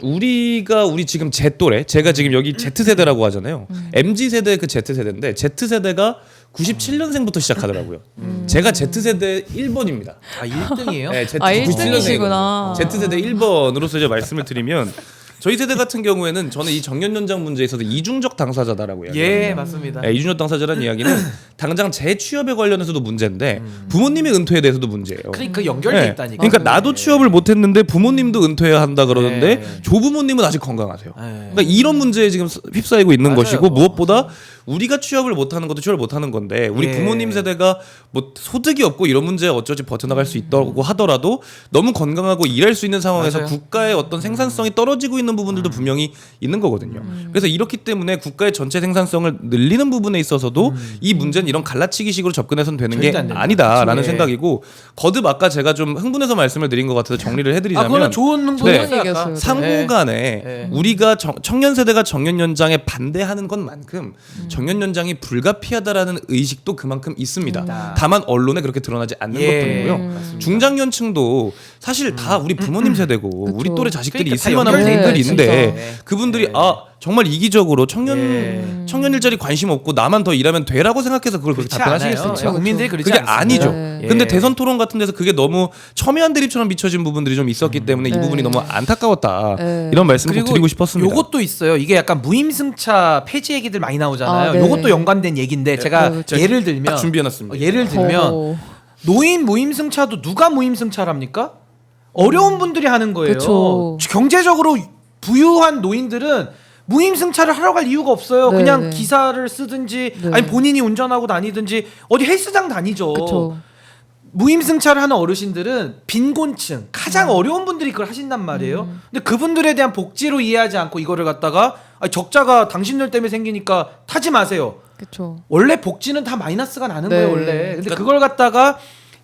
우리 지금 제 또래 제가 지금 여기 Z 세대라고 하잖아요. MZ 세대 그 Z 세대인데 Z 세대가 97년생부터 시작하더라고요. 제가 Z 세대 1번입니다. 아 1등이에요? 네, Z 1등이시구나. Z 세대 1번으로서 이제 말씀을 드리면 저희 세대 같은 경우에는 저는 이 정년 연장 문제에 있어서 이중적 당사자다라고 이야기합니다. 예, 맞습니다. 네, 이중적 당사자라는 이야기는 당장 제 취업에 관련해서도 문제인데 부모님의 은퇴에 대해서도 문제예요. 그러니까 연결돼 네. 있다니까. 그러니까 나도 취업을 못했는데 부모님도 은퇴해야 한다 그러는데 네. 조부모님은 아직 건강하세요. 네. 그러니까 이런 문제에 지금 휩싸이고 있는 맞아요. 것이고 무엇보다 우리가 취업을 못하는 것도 취업을 못하는 건데 우리 예. 부모님 세대가 뭐 소득이 없고 이런 문제에 어쩌지 버텨나갈 수 있다고 하더라도 너무 건강하고 일할 수 있는 상황에서 맞아요. 국가의 어떤 생산성이 떨어지고 있는 못하는 부분들도 분명히 있는 거거든요. 그래서 이렇기 때문에 국가의 전체 생산성을 늘리는 부분에 있어서도 이 문제는 이런 갈라치기식으로 접근해서는 되는 게 절대 안 된다. 아니다라는 그쵸, 예. 생각이고 거듭 아까 제가 좀 흥분해서 말씀을 드린 것 같아서 정리를 아, 해드리자면 그거는 좋은 네. 흥분이었어요. 얘기였어요. 아까. 상호간에 네. 우리가 청년 세대가 정년 연장에 반대하는 것만큼 정년 연장이 불가피하다라는 의식도 그만큼 있습니다. 다만 언론에 그렇게 드러나지 않는 예. 것뿐이고요. 맞습니다. 중장년층도 사실 다 우리 부모님 세대고 그쵸. 우리 또래 자식들이 그러니까 있을 다 만한 연결돼, 분들인데 진짜. 그분들이 예. 정말 이기적으로 청년 일자리 관심 없고 나만 더 일하면 돼라고 생각해서 그걸 그렇게 그렇지 답변하시겠어요? 않아요. 국민들이 그렇지 그게 않습니다. 아니죠. 네. 근데 예. 대선 토론 같은 데서 그게 너무 첨예한 대립처럼 비춰진 부분들이 좀 있었기 때문에 이 네. 부분이 너무 안타까웠다. 네. 이런 말씀을 꼭 그리고 드리고 싶었습니다. 요것도 있어요. 이게 약간 무임승차 폐지 얘기들 많이 나오잖아요. 아, 네. 요것도 연관된 얘기인데 제가 그렇죠. 예를 들면 딱 준비해놨습니다. 예를 들면 노인 무임승차도 누가 무임승차랍니까? 어려운 분들이 하는 거예요. 그쵸. 경제적으로 부유한 노인들은 무임승차를 하러 갈 이유가 없어요. 네, 그냥 네. 기사를 쓰든지 네. 아니 본인이 운전하고 다니든지 어디 헬스장 다니죠. 그쵸. 무임승차를 하는 어르신들은 빈곤층 가장 어려운 분들이 그걸 하신단 말이에요. 근데 그분들에 대한 복지로 이해하지 않고 이거를 갖다가 아니, 적자가 당신들 때문에 생기니까 타지 마세요. 그쵸. 원래 복지는 다 마이너스가 나는 네. 거예요 원래. 근데 그걸 갖다가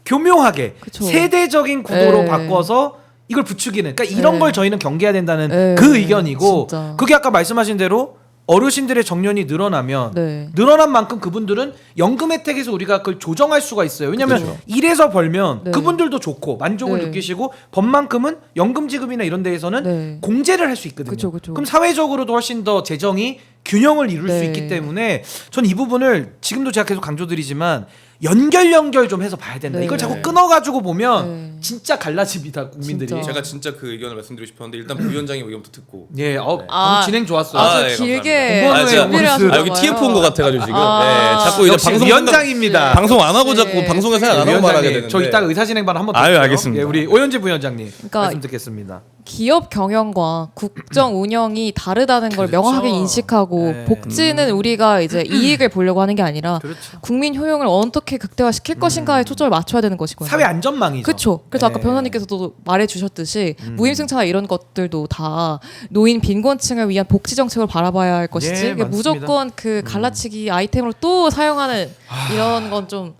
교묘하게 그쵸. 세대적인 구도로 네. 바꿔서 이걸 부추기는. 그러니까 이런 네. 걸 저희는 경계해야 된다는 네. 그 의견이고 진짜. 그게 아까 말씀하신 대로 어르신들의 정년이 늘어나면 네. 늘어난 만큼 그분들은 연금 혜택에서 우리가 그걸 조정할 수가 있어요. 왜냐하면 그렇죠. 일해서 벌면 네. 그분들도 좋고 만족을 네. 느끼시고 법만큼은 연금 지급이나 이런 데에서는 네. 공제를 할 수 있거든요. 그쵸, 그쵸. 그럼 사회적으로도 훨씬 더 재정이 균형을 이룰 수 네. 있기 때문에 전 이 부분을 지금도 제가 계속 강조드리지만 연결 좀 해서 봐야 된다. 네. 이걸 자꾸 끊어가지고 보면 네. 진짜 갈라집니다 국민들이. 진짜. 제가 진짜 그 의견을 말씀드리고 싶었는데 일단 부위원장의 의견부터 듣고 예, 아. 방금 진행 좋았어요. 아, 아주 네, 길게 감사합니다. 준비를 아, 하셨나 여기 봐요. TF 온 것 같아가지고 지금 아. 네, 자꾸 이제 역시 방송 위원장입니다. 방송 안 하고 자꾸 네. 방송에 생각 안 하고 위원장님, 말하게 되는데 저 이따가 의사진행반 한번 더 아유, 할게요. 알겠습니다. 예, 우리 오현재 부위원장님 그러니까 말씀 듣겠습니다. 기업 경영과 국정 운영이 다르다는 걸 그렇죠. 명확하게 인식하고 네. 복지는 우리가 이제 이익을 보려고 하는 게 아니라 그렇죠. 국민 효용을 어떻게 극대화시킬 것인가에 초점을 맞춰야 되는 것이거든요. 사회 안전망이죠. 그렇죠. 그래서 네. 아까 변호사님께서도 말해주셨듯이 무임승차 이런 것들도 다 노인 빈곤층을 위한 복지 정책을 바라봐야 할 것이지 예, 이게 맞습니다. 무조건 그 갈라치기 아이템으로 또 사용하는 이런 건 좀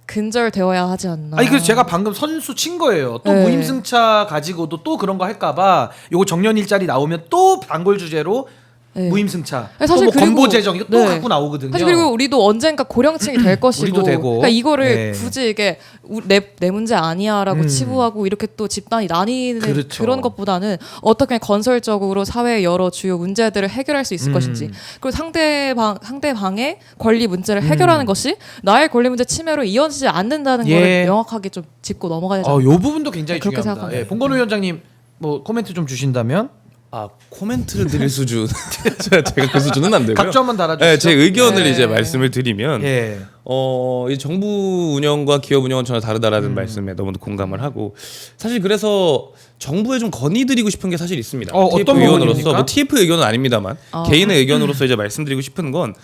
근절되어야 하지 않나. 아니 그래서 제가 방금 선수 친 거예요. 또 네. 무임승차 가지고도 또 그런 거 할까봐 요거 정년 일자리 나오면 또 단골 주제로 네. 무임승차. 사실 또 뭐 그리고- 건보 재정 이거 또 네. 갖고 나오거든요. 사실 그리고 우리도 언젠가 고령층이 될 것이고, 우리도 되고. 그러니까 이거를 네. 굳이 이게 내 문제 아니야라고 치부하고 이렇게 또 집단이 나뉘는 그렇죠. 그런 것보다는 어떻게 건설적으로 사회의 여러 주요 문제들을 해결할 수 있을 것인지, 그리고 상대방의 권리 문제를 해결하는 것이 나의 권리 문제 침해로 이어지지 않는다는 예. 거를 명확하게 좀 짚고 넘어가야 되지 않나. 요 부분도 굉장히 그렇게 중요합니다. 생각합니다. 예, 봉건우 위원장님 뭐 코멘트 좀 주신다면 코멘트를 드릴 수준 제가 그 수준은 안 되고요. 각주 한번 달아주시죠. 네, 제 의견을 네. 이제 말씀을 드리면 예. 이 정부 운영과 기업 운영은 전혀 다르다라는 말씀에 너무 공감을 하고 사실 그래서 정부에 좀 건의드리고 싶은 게 사실 있습니다. 어떤 TF 의원으로서 부분입니까? 뭐 TF 의견은 아닙니다만 아. 개인의 의견으로서 이제 말씀드리고 싶은 건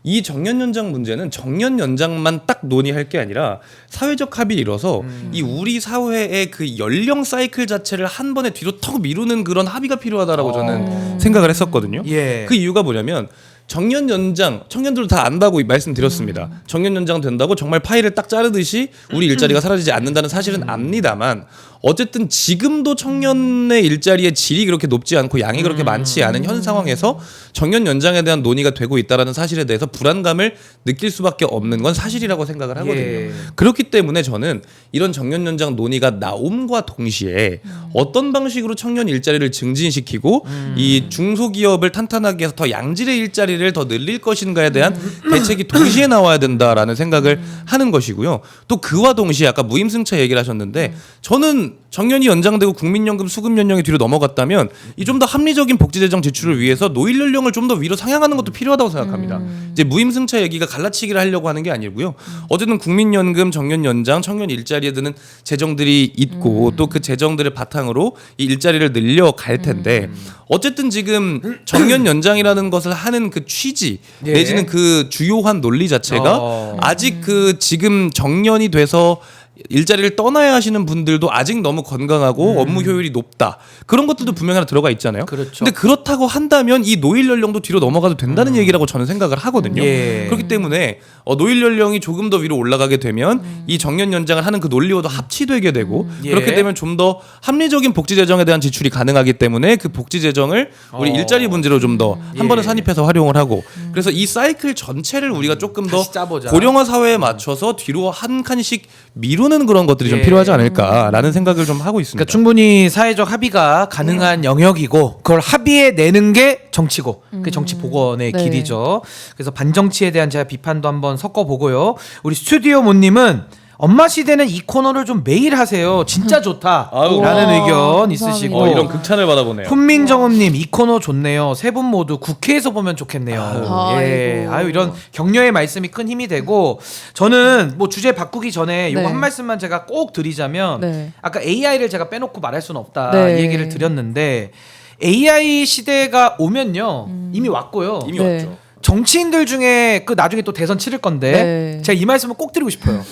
이 정년 연장 문제는 정년 연장만 딱 논의할 게 아니라 사회적 합의를 이뤄서 이 우리 사회의 그 연령 사이클 자체를 한 번에 뒤로 턱 미루는 그런 합의가 필요하다라고 저는 생각을 했었거든요. 예. 그 이유가 뭐냐면 정년 연장 청년들도 다 안다고 말씀드렸습니다. 정년 연장 된다고 정말 파일을 딱 자르듯이 우리 일자리가 사라지지 않는다는 사실은 압니다만 어쨌든 지금도 청년의 일자리의 질이 그렇게 높지 않고 양이 그렇게 많지 않은 현 상황에서 정년 연장에 대한 논의가 되고 있다라는 사실에 대해서 불안감을 느낄 수밖에 없는 건 사실이라고 생각을 하거든요. 예. 그렇기 때문에 저는 이런 정년 연장 논의가 나옴과 동시에 어떤 방식으로 청년 일자리를 증진시키고 이 중소기업을 탄탄하게 해서 더 양질의 일자리를 더 늘릴 것인가에 대한 대책이 동시에 나와야 된다라는 생각을 하는 것이고요. 또 그와 동시에 아까 무임승차 얘기를 하셨는데 저는 정년이 연장되고 국민연금 수급 연령이 뒤로 넘어갔다면 이 좀 더 합리적인 복지 재정 지출을 위해서 노인 연령을 좀 더 위로 상향하는 것도 필요하다고 생각합니다. 이제 무임승차 얘기가 갈라치기를 하려고 하는 게 아니고요. 어쨌든 국민연금, 정년 연장, 청년 일자리에 드는 재정들이 있고 또 그 재정들을 바탕으로 이 일자리를 늘려갈 텐데 어쨌든 지금 정년 연장이라는 것을 하는 그 취지 예. 내지는 그 주요한 논리 자체가 아직 그 지금 정년이 돼서 일자리를 떠나야 하시는 분들도 아직 너무 건강하고 업무 효율이 높다. 그런 것들도 분명히 하나 들어가 있잖아요. 그렇죠. 근데 그렇다고 한다면 이 노일 연령도 뒤로 넘어가도 된다는 얘기라고 저는 생각을 하거든요. 예. 그렇기 때문에 노일 연령이 조금 더 위로 올라가게 되면 이 정년 연장을 하는 그 논리와도 합치되게 되고 예. 그렇게 되면 좀 더 합리적인 복지 재정에 대한 지출이 가능하기 때문에 그 복지 재정을 우리 일자리 문제로 좀 더 한 번에 산입해서 활용을 하고 그래서 이 사이클 전체를 우리가 조금 더 다시 짜보자. 고령화 사회에 맞춰서 뒤로 한 칸씩 미루는 그런 것들이 좀 예. 필요하지 않을까라는 생각을 좀 하고 있습니다. 그러니까 충분히 사회적 합의가 가능한 영역이고 그걸 합의해 내는 게 정치고 그 정치 복원의 네. 길이죠. 그래서 반정치에 대한 제가 비판도 한번 섞어보고요. 우리 스튜디오 모님은 엄마 시대는 이 코너를 좀 매일 하세요. 진짜 좋다. 아유. 라는 의견 감사합니다. 있으시고 이런 극찬을 받아보네요. 훈민정음님 이 코너 좋네요. 세 분 모두 국회에서 보면 좋겠네요. 예, 아이고. 아유 이런 격려의 말씀이 큰 힘이 되고 저는 뭐 주제 바꾸기 전에 요거 네. 한 말씀만 제가 꼭 드리자면 네. 아까 AI를 제가 빼놓고 말할 수는 없다 네. 이 얘기를 드렸는데 AI 시대가 오면요 이미 왔고요. 이미 네. 왔죠. 정치인들 중에 그 나중에 또 대선 치를 건데 네. 제가 이 말씀을 꼭 드리고 싶어요.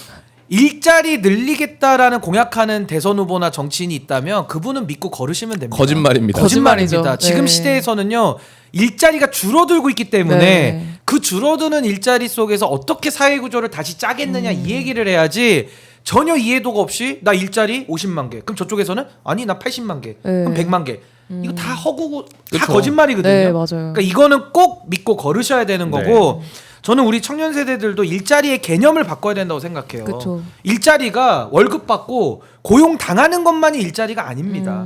일자리 늘리겠다라는 공약하는 대선 후보나 정치인이 있다면 그분은 믿고 걸으시면 됩니다. 거짓말입니다. 거짓말입니다. 거짓말이죠. 지금 네. 시대에서는요 일자리가 줄어들고 있기 때문에 네. 그 줄어드는 일자리 속에서 어떻게 사회 구조를 다시 짜겠느냐 이 얘기를 해야지 전혀 이해도가 없이 나 일자리 50만 개 그럼 저쪽에서는 아니 나 80만 개 그럼 100만 개 이거 다 허구고 다 그쵸. 거짓말이거든요. 네, 맞아요. 그러니까 이거는 꼭 믿고 걸으셔야 되는 거고 저는 우리 청년 세대들도 일자리의 개념을 바꿔야 된다고 생각해요. 그쵸. 일자리가 월급 받고 고용 당하는 것만이 일자리가 아닙니다.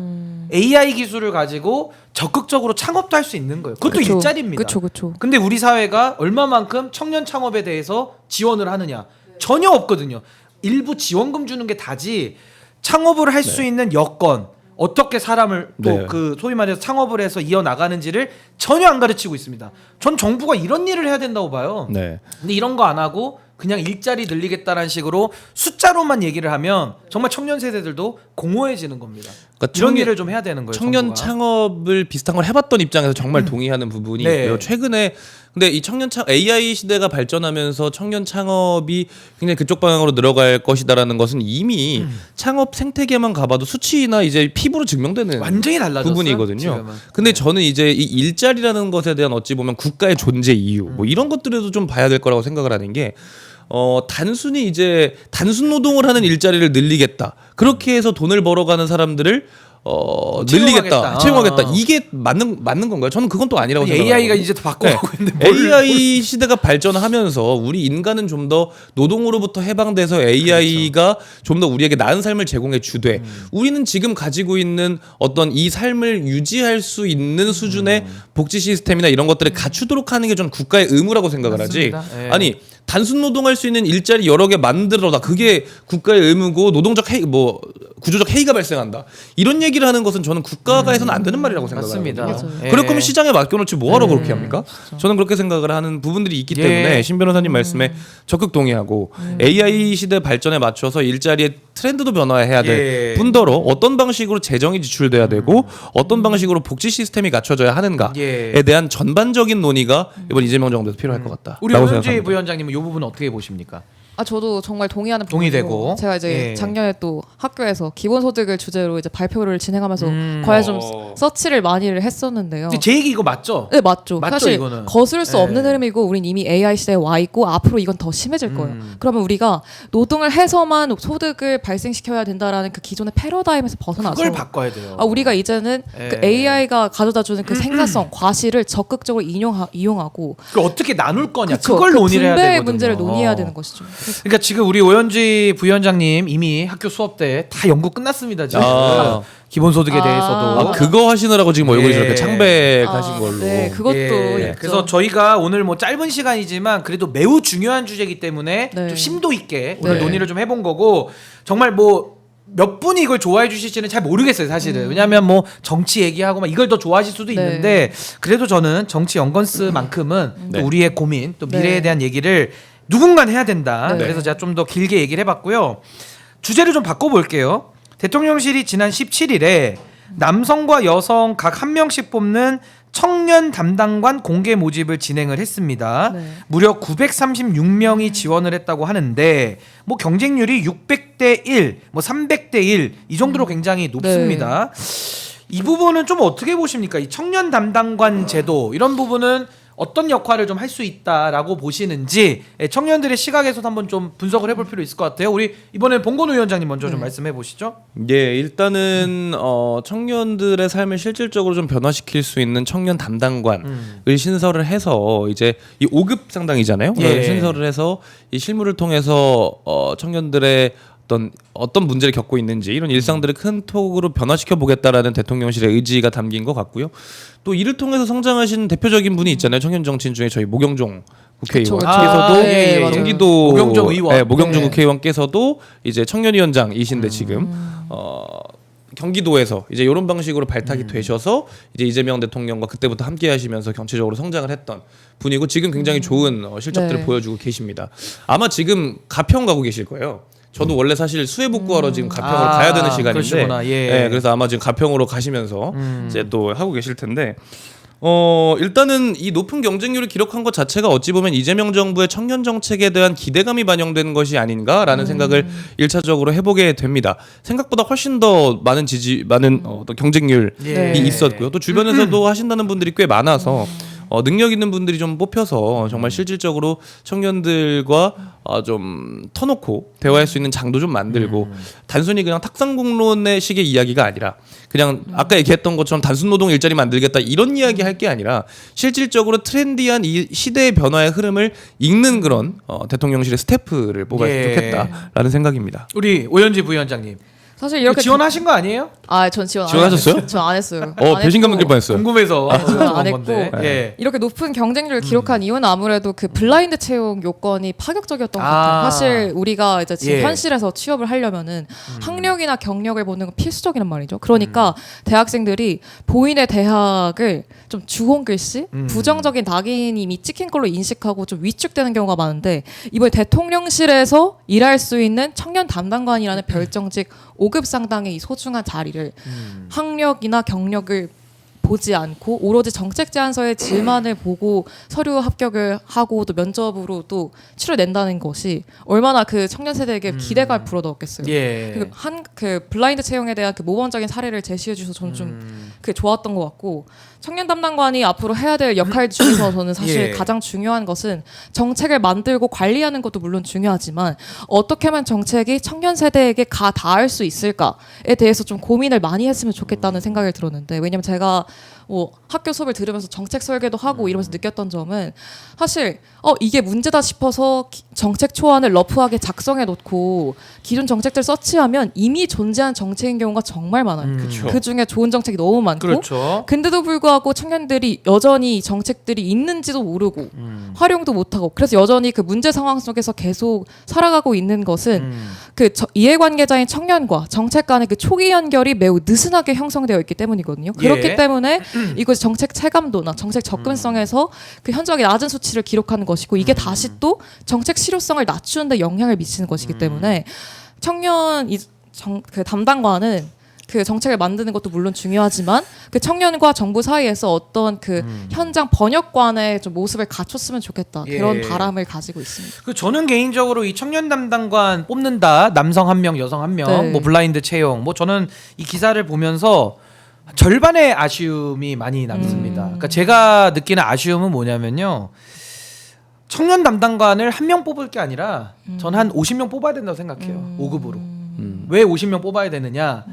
AI 기술을 가지고 적극적으로 창업도 할 수 있는 거예요. 그것도 그쵸. 일자리입니다. 그쵸. 근데 우리 사회가 얼마만큼 청년 창업에 대해서 지원을 하느냐? 전혀 없거든요. 일부 지원금 주는 게 다지 창업을 할 수 있는 여건 어떻게 사람을 또 네. 그 소위 말해서 창업을 해서 이어 나가는지를 전혀 안 가르치고 있습니다. 전 정부가 이런 일을 해야 된다고 봐요. 네. 근데 이런 거 안 하고 그냥 일자리 늘리겠다라는 식으로 숫자로만 얘기를 하면 정말 청년 세대들도 공허해지는 겁니다. 그러니까 이런 청년- 일을 좀 해야 되는 거예요. 청년 정부가. 창업을 비슷한 걸 해봤던 입장에서 정말 동의하는 부분이 네. 있고요. 최근에 근데 이 AI 시대가 발전하면서 청년 창업이 굉장히 그쪽 방향으로 늘어갈 것이다라는 것은 이미 창업 생태계만 가봐도 수치나 이제 피부로 증명되는 완전히 달라졌어요. 부분이거든요. 지금은. 근데 저는 이제 이 일자리라는 것에 대한 어찌 보면 국가의 존재 이유 뭐 이런 것들에도 좀 봐야 될 거라고 생각을 하는 게 단순히 이제 단순 노동을 하는 일자리를 늘리겠다. 그렇게 해서 돈을 벌어가는 사람들을 늘리겠다, 채용하겠다. 이게 맞는 건가요? 저는 그건 또 아니라고 생각해요. AI가 이제 더 바꿔가고 있는데 뭘 AI 시대가 발전하면서 우리 인간은 좀 더 노동으로부터 해방돼서 AI가 좀 더 우리에게 나은 삶을 제공해 주되 우리는 지금 가지고 있는 어떤 이 삶을 유지할 수 있는 수준의 복지 시스템이나 이런 것들을 갖추도록 하는 게 전 국가의 의무라고 생각을 맞습니다. 하지. 예. 아니 단순 노동할 수 있는 일자리 여러 개 만들어라. 그게 국가의 의무고 노동적 해이 구조적 해이가 발생한다. 이런 얘기를 하는 것은 저는 국가가 해서는 안 되는 말이라고 생각합니다. 맞습니다. 예. 그럴 거면 시장에 맡겨놓지 뭐하러 그렇게 합니까? 저는 그렇게 생각을 하는 부분들이 있기 예. 때문에 신 변호사님 말씀에 적극 동의하고 AI 시대 발전에 맞춰서 일자리의 트렌드도 변화해야 될 예. 뿐더러 어떤 방식으로 재정이 지출돼야 되고 어떤 방식으로 복지 시스템이 갖춰져야 하는가에 예. 대한 전반적인 논의가 이번 이재명 정부에서 필요할 것 같다. 우리 오현지 부위원장님은 이 부분 어떻게 보십니까? 저도 정말 동의하는 동의되고. 부분이고 제가 이제 예. 작년에 또 학교에서 기본소득을 주제로 이제 발표를 진행하면서 음. 거의 좀 서치를 많이를 했었는데요. 근데 제 얘기 이거 맞죠? 네 맞죠. 맞죠, 사실 이거는? 거슬 수 예. 없는 흐름이고 우린 이미 AI 시대에 와 있고 앞으로 이건 더 심해질 거예요. 그러면 우리가 노동을 해서만 소득을 발생시켜야 된다라는 그 기존의 패러다임에서 벗어나서 그걸 바꿔야 돼요. 우리가 이제는 예. 그 AI가 가져다주는 그 생산성, 과실을 적극적으로 이용하고 그걸 어떻게 나눌 거냐? 그쵸, 그걸 그 논의를 해야 분배의 되거든요. 문제를 논의해야 되는 것이죠. 그래서 그러니까 지금 우리 오현지 부위원장님 이미 학교 수업 때 다 연구 끝났습니다. 지금 아. 기본소득에 아. 대해서도. 그거 하시느라고 지금 얼굴이 예. 저렇게 창백하신 걸로. 네, 그것도 예, 있죠. 그래서 저희가 오늘 뭐 짧은 시간이지만 그래도 매우 중요한 주제이기 때문에 네. 좀 심도 있게 오늘 네. 논의를 좀 해본 거고 정말 뭐 몇 분이 이걸 좋아해 주실지는 잘 모르겠어요 사실은. 왜냐하면 뭐 정치 얘기하고 막 이걸 더 좋아하실 수도 네. 있는데 그래도 저는 정치 연건스만큼은 네. 또 우리의 고민 또 미래에 네. 대한 얘기를 누군가는 해야 된다. 네. 그래서 제가 좀 더 길게 얘기를 해봤고요. 주제를 좀 바꿔볼게요. 대통령실이 지난 17일에 남성과 여성 각 한 명씩 뽑는 청년 담당관 공개 모집을 진행을 했습니다. 네. 무려 936명이 지원을 했다고 하는데 뭐 경쟁률이 600대 1, 뭐 300대 1 이 정도로 굉장히 높습니다. 이 부분은 좀 어떻게 보십니까? 이 청년 담당관 제도 이런 부분은 어떤 역할을 좀 할 수 있다라고 보시는지 청년들의 시각에서도 한번 좀 분석을 해볼 필요 있을 것 같아요. 우리 이번에 봉건우 위원장님 먼저 좀 말씀해 보시죠. 예, 일단은 청년들의 삶을 실질적으로 좀 변화시킬 수 있는 청년 담당관을 신설을 해서 이제 이 5급 상당이잖아요. 예. 신설을 해서 이 실무를 통해서 청년들의 어떤 문제를 겪고 있는지 이런 일상들을 큰 폭으로 변화시켜 보겠다라는 대통령실의 의지가 담긴 것 같고요. 또 이를 통해서 성장하신 대표적인 분이 있잖아요. 청년 정치인 중에 저희 모경종 국회의원께서도 예, 경기도 모경종 의원. 모경종 네. 국회의원께서도 이제 청년위원장이신데 지금 경기도에서 이제 이런 방식으로 발탁이 되셔서 이제 이재명 대통령과 그때부터 함께 하시면서 경제적으로 성장을 했던 분이고 지금 굉장히 좋은 실적들을 네. 보여주고 계십니다. 아마 지금 가평 가고 계실 거예요. 저도 원래 사실 수해 복구하러 지금 가평을 가야 되는 시간인데, 그러시구나. 예. 그래서 아마 지금 가평으로 가시면서 이제 또 하고 계실 텐데, 일단은 이 높은 경쟁률을 기록한 것 자체가 어찌 보면 이재명 정부의 청년 정책에 대한 기대감이 반영된 것이 아닌가라는 생각을 1차적으로 해보게 됩니다. 생각보다 훨씬 더 많은 어떤 경쟁률이 예. 있었고요. 또 주변에서도 하신다는 분들이 꽤 많아서. 능력 있는 분들이 좀 뽑혀서 정말 실질적으로 청년들과 좀 터놓고 대화할 수 있는 장도 좀 만들고 단순히 그냥 탁상공론의 식의 이야기가 아니라 그냥 아까 얘기했던 것처럼 단순 노동 일자리 만들겠다 이런 이야기 할 게 아니라 실질적으로 트렌디한 이 시대의 변화의 흐름을 읽는 그런 대통령실의 스태프를 뽑았으면 예. 좋겠다라는 생각입니다. 우리 오현지 부위원장님 사실 이렇게 지원하신 거 아니에요? 전 지원하셨어요? 전 안 했어요. 배신감 느낄 뻔했어요. 궁금해서 지원 안 물어본 했고. 건데. 예. 이렇게 높은 경쟁률을 기록한 이유는 아무래도 그 블라인드 채용 요건이 파격적이었던 것 같아요. 사실 우리가 이제 지금 예. 현실에서 취업을 하려면은 학력이나 경력을 보는 건 필수적이란 말이죠. 그러니까 대학생들이 본인의 대학을 좀 주홍글씨, 부정적인 낙인이 이미 찍힌 걸로 인식하고 좀 위축되는 경우가 많은데 이번에 대통령실에서 일할 수 있는 청년 담당관이라는 별정직 5급 상당의 이 소중한 자리를 학력이나 경력을 보지 않고 오로지 정책 제안서의 질만을 보고 서류 합격을 하고 또 면접으로 또 치러낸다는 것이 얼마나 그 청년 세대에게 기대감을 불어넣었겠어요. 예. 그 블라인드 채용에 대한 그 모범적인 사례를 제시해 주셔서 저는 좀 그 좋았던 것 같고 청년 담당관이 앞으로 해야 될 역할 중에서 저는 사실 예. 가장 중요한 것은 정책을 만들고 관리하는 것도 물론 중요하지만 어떻게 하면 정책이 청년 세대에게 닿을 수 있을까에 대해서 좀 고민을 많이 했으면 좋겠다는 생각을 들었는데 왜냐면 제가 학교 수업을 들으면서 정책 설계도 하고 이러면서 느꼈던 점은 사실 이게 문제다 싶어서 정책 초안을 러프하게 작성해 놓고 기존 정책들 서치하면 이미 존재한 정책인 경우가 정말 많아요. 그 중에 좋은 정책이 너무 많고 그렇죠. 근데도 불구하고 청년들이 여전히 정책들이 있는지도 모르고 활용도 못하고 그래서 여전히 그 문제 상황 속에서 계속 살아가고 있는 것은 그 이해관계자인 청년과 정책 간의 그 초기 연결이 매우 느슨하게 형성되어 있기 때문이거든요. 그렇기 예. 때문에 이것이 정책 체감도나 정책 접근성에서 그 현저하게 낮은 수치를 기록하는 것이고 이게 다시 또 정책 실효성을 낮추는 데 영향을 미치는 것이기 때문에 청년 그 담당관은 그 정책을 만드는 것도 물론 중요하지만 그 청년과 정부 사이에서 어떤 그 현장 번역관의 좀 모습을 갖췄으면 좋겠다 예. 그런 바람을 가지고 있습니다. 그 저는 개인적으로 이 청년 담당관 뽑는다 남성 한 명 여성 한 명 네. 뭐 블라인드 채용 뭐 저는 이 기사를 보면서 절반의 아쉬움이 많이 남습니다. 그러니까 제가 느끼는 아쉬움은 뭐냐면요. 청년 담당관을 한 명 뽑을 게 아니라 저는 한 50명 뽑아야 된다고 생각해요. 5급으로. 왜 50명 뽑아야 되느냐?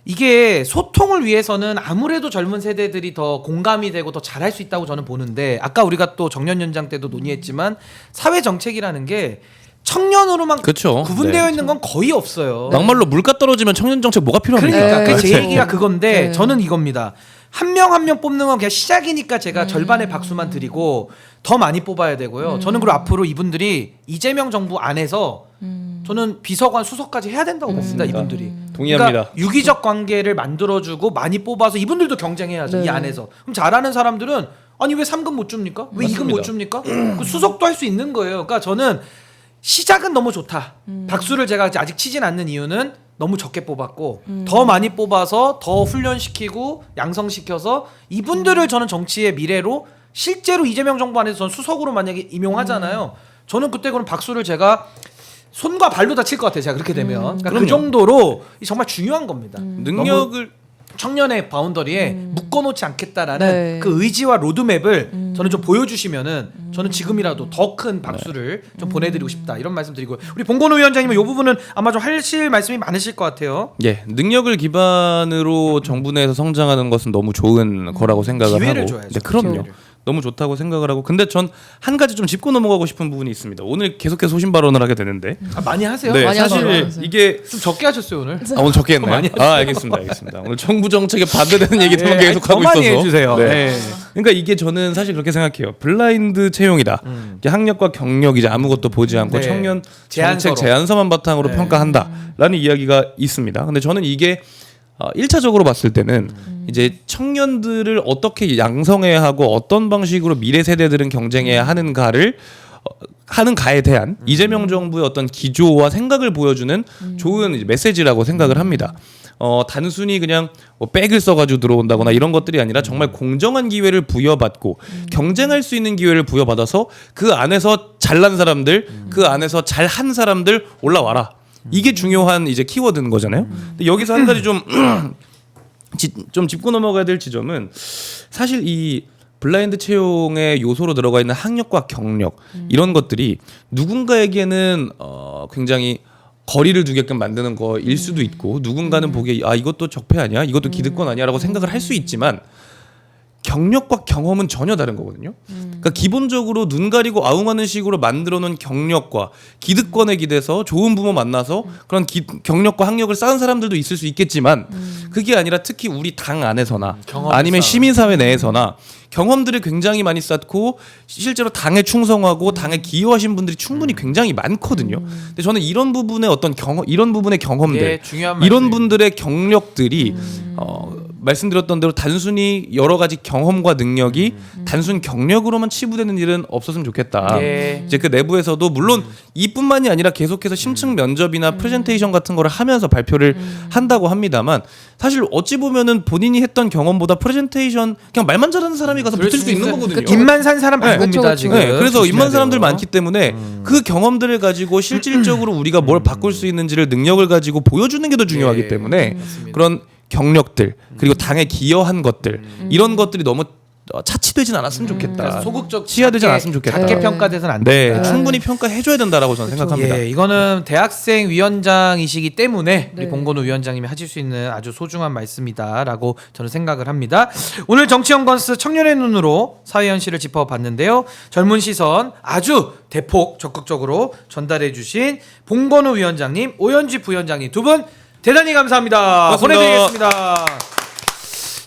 이게 소통을 위해서는 아무래도 젊은 세대들이 더 공감이 되고 더 잘할 수 있다고 저는 보는데 아까 우리가 또 정년연장 때도 논의했지만 사회 정책이라는 게 청년으로만 그쵸. 구분되어 네. 있는 건 거의 없어요. 막말로 물가 떨어지면 청년 정책 뭐가 필요합니까? 그러니까 네, 제 그렇죠. 얘기가 그건데 네. 저는 이겁니다. 한 명 한 명 뽑는 건 그냥 시작이니까 제가 절반의 박수만 드리고 더 많이 뽑아야 되고요. 저는 그리고 앞으로 이분들이 이재명 정부 안에서 저는 비서관 수석까지 해야 된다고 봅니다. 이분들이. 동의합니다. 그러니까 유기적 관계를 만들어주고 많이 뽑아서 이분들도 경쟁해야죠. 네. 이 안에서. 그럼 잘하는 사람들은 아니 왜 3급 못 줍니까? 왜 2급 못 줍니까? 그 수석도 할 수 있는 거예요. 그러니까 저는 시작은 너무 좋다. 박수를 제가 아직 치진 않는 이유는 너무 적게 뽑았고 더 많이 뽑아서 더 훈련시키고 양성시켜서 이분들을 저는 정치의 미래로 실제로 이재명 정부 안에서 전 수석으로 만약에 임용하잖아요. 저는 그때 그럼 박수를 제가 손과 발로 다 칠 것 같아요. 제가 그렇게 되면 그러니까 그 그럼요. 정도로 정말 중요한 겁니다. 능력을 청년의 바운더리에 묶어놓지 않겠다라는 네. 그 의지와 로드맵을 저는 좀 보여주시면은 저는 지금이라도 더 큰 박수를 좀 보내드리고 싶다 이런 말씀드리고요. 우리 봉건호 위원장님은 이 부분은 아마 좀 하실 말씀이 많으실 것 같아요. 예, 능력을 기반으로 정부 내에서 성장하는 것은 너무 좋은 거라고 생각을 기회를 하고. 줘야죠. 네, 그럼요. 기회를. 너무 좋다고 생각을 하고. 근데 전 한 가지 좀 짚고 넘어가고 싶은 부분이 있습니다. 오늘 계속해서 소신 발언을 하게 되는데. 아, 많이 하세요? 네, 많이 사실 하세요. 이게 좀 적게 하셨어요 오늘. 오늘 적게 했나요? 많이 알겠습니다. 오늘 정부 정책에 반대되는 얘기들만 네, 계속 하고 더 많이 있어서. 해주세요. 네. 네. 그러니까 이게 저는 사실 그렇게 생각해요. 블라인드 채용이다. 이게 학력과 경력 이제 아무것도 보지 않고 네. 청년 제안서로. 정책 제안서만 바탕으로 네. 평가한다라는 이야기가 있습니다. 근데 저는 이게 1차적으로 봤을 때는 이제 청년들을 어떻게 양성해야 하고 어떤 방식으로 미래 세대들은 경쟁해야 하는가를 하는가에 대한 이재명 정부의 어떤 기조와 생각을 보여주는 좋은 이제 메시지라고 생각을 합니다. 단순히 그냥 뭐 백을 써가지고 들어온다거나 이런 것들이 아니라 정말 공정한 기회를 부여받고 경쟁할 수 있는 기회를 부여받아서 그 안에서 잘난 사람들, 그 안에서 잘한 사람들 올라와라. 이게 중요한 이제 키워드인 거잖아요. 근데 여기서 한 가지 좀 짚고 넘어가야 될 지점은 사실 이 블라인드 채용의 요소로 들어가 있는 학력과 경력 이런 것들이 누군가에게는 굉장히 거리를 두게끔 만드는 거일 수도 있고 누군가는 보기에 아 이것도 적폐 아니야 이것도 기득권 아니야라고 생각을 할 수 있지만 경력과 경험은 전혀 다른 거거든요. 그러니까 기본적으로 눈 가리고 아웅하는 식으로 만들어놓은 경력과 기득권에 기대서 좋은 부모 만나서 그런 경력과 학력을 쌓은 사람들도 있을 수 있겠지만 그게 아니라 특히 우리 당 안에서나 경험을 아니면 쌓은. 시민사회 내에서나 경험들을 굉장히 많이 쌓고 실제로 당에 충성하고 당에 기여하신 분들이 충분히 굉장히 많거든요. 근데 저는 이런 부분의 어떤 이런 부분의 경험들, 예, 중요한 이런 말씀입니다. 분들의 경력들이 말씀드렸던 대로 단순히 여러 가지 경험과 능력이 단순 경력으로만 치부되는 일은 없었으면 좋겠다. 예. 이제 그 내부에서도 물론 이뿐만이 아니라 계속해서 심층 면접이나 프레젠테이션 같은 거를 하면서 발표를 한다고 합니다만 사실 어찌 보면은 본인이 했던 경험보다 프레젠테이션 그냥 말만 잘하는 사람이 가서 붙을 수도 있는 거거든요. 입만 산 사람 말고입니다 그쵸, 그쵸. 지금. 네, 그래서 조심해야 입만 사람들 돼요. 많기 때문에 그 경험들을 가지고 실질적으로 우리가 뭘 바꿀 수 있는지를 능력을 가지고 보여주는 게 더 중요하기 예, 때문에 맞습니다. 그런 경력들 그리고 당에 기여한 것들 이런 것들이 너무 차치되진 않았으면 좋겠다. 그러니까 소극적 치하되지 작게- 않았으면 좋겠다. 작게 네. 평가돼서는 안 네, 된다. 충분히 평가해줘야 된다라고 저는 생각합니다. 예, 이거는 대학생 위원장이시기 때문에 우리 네. 봉건호 위원장님이 하실 수 있는 아주 소중한 말씀이다라고 저는 생각을 합니다. 오늘 정치형 건스 청년의 눈으로 사회 현실을 짚어봤는데요. 젊은 시선 아주 대폭 적극적으로 전달해주신 봉건호 위원장님, 오현지 부위원장님 두 분 대단히 감사합니다. 고맙습니다. 보내드리겠습니다.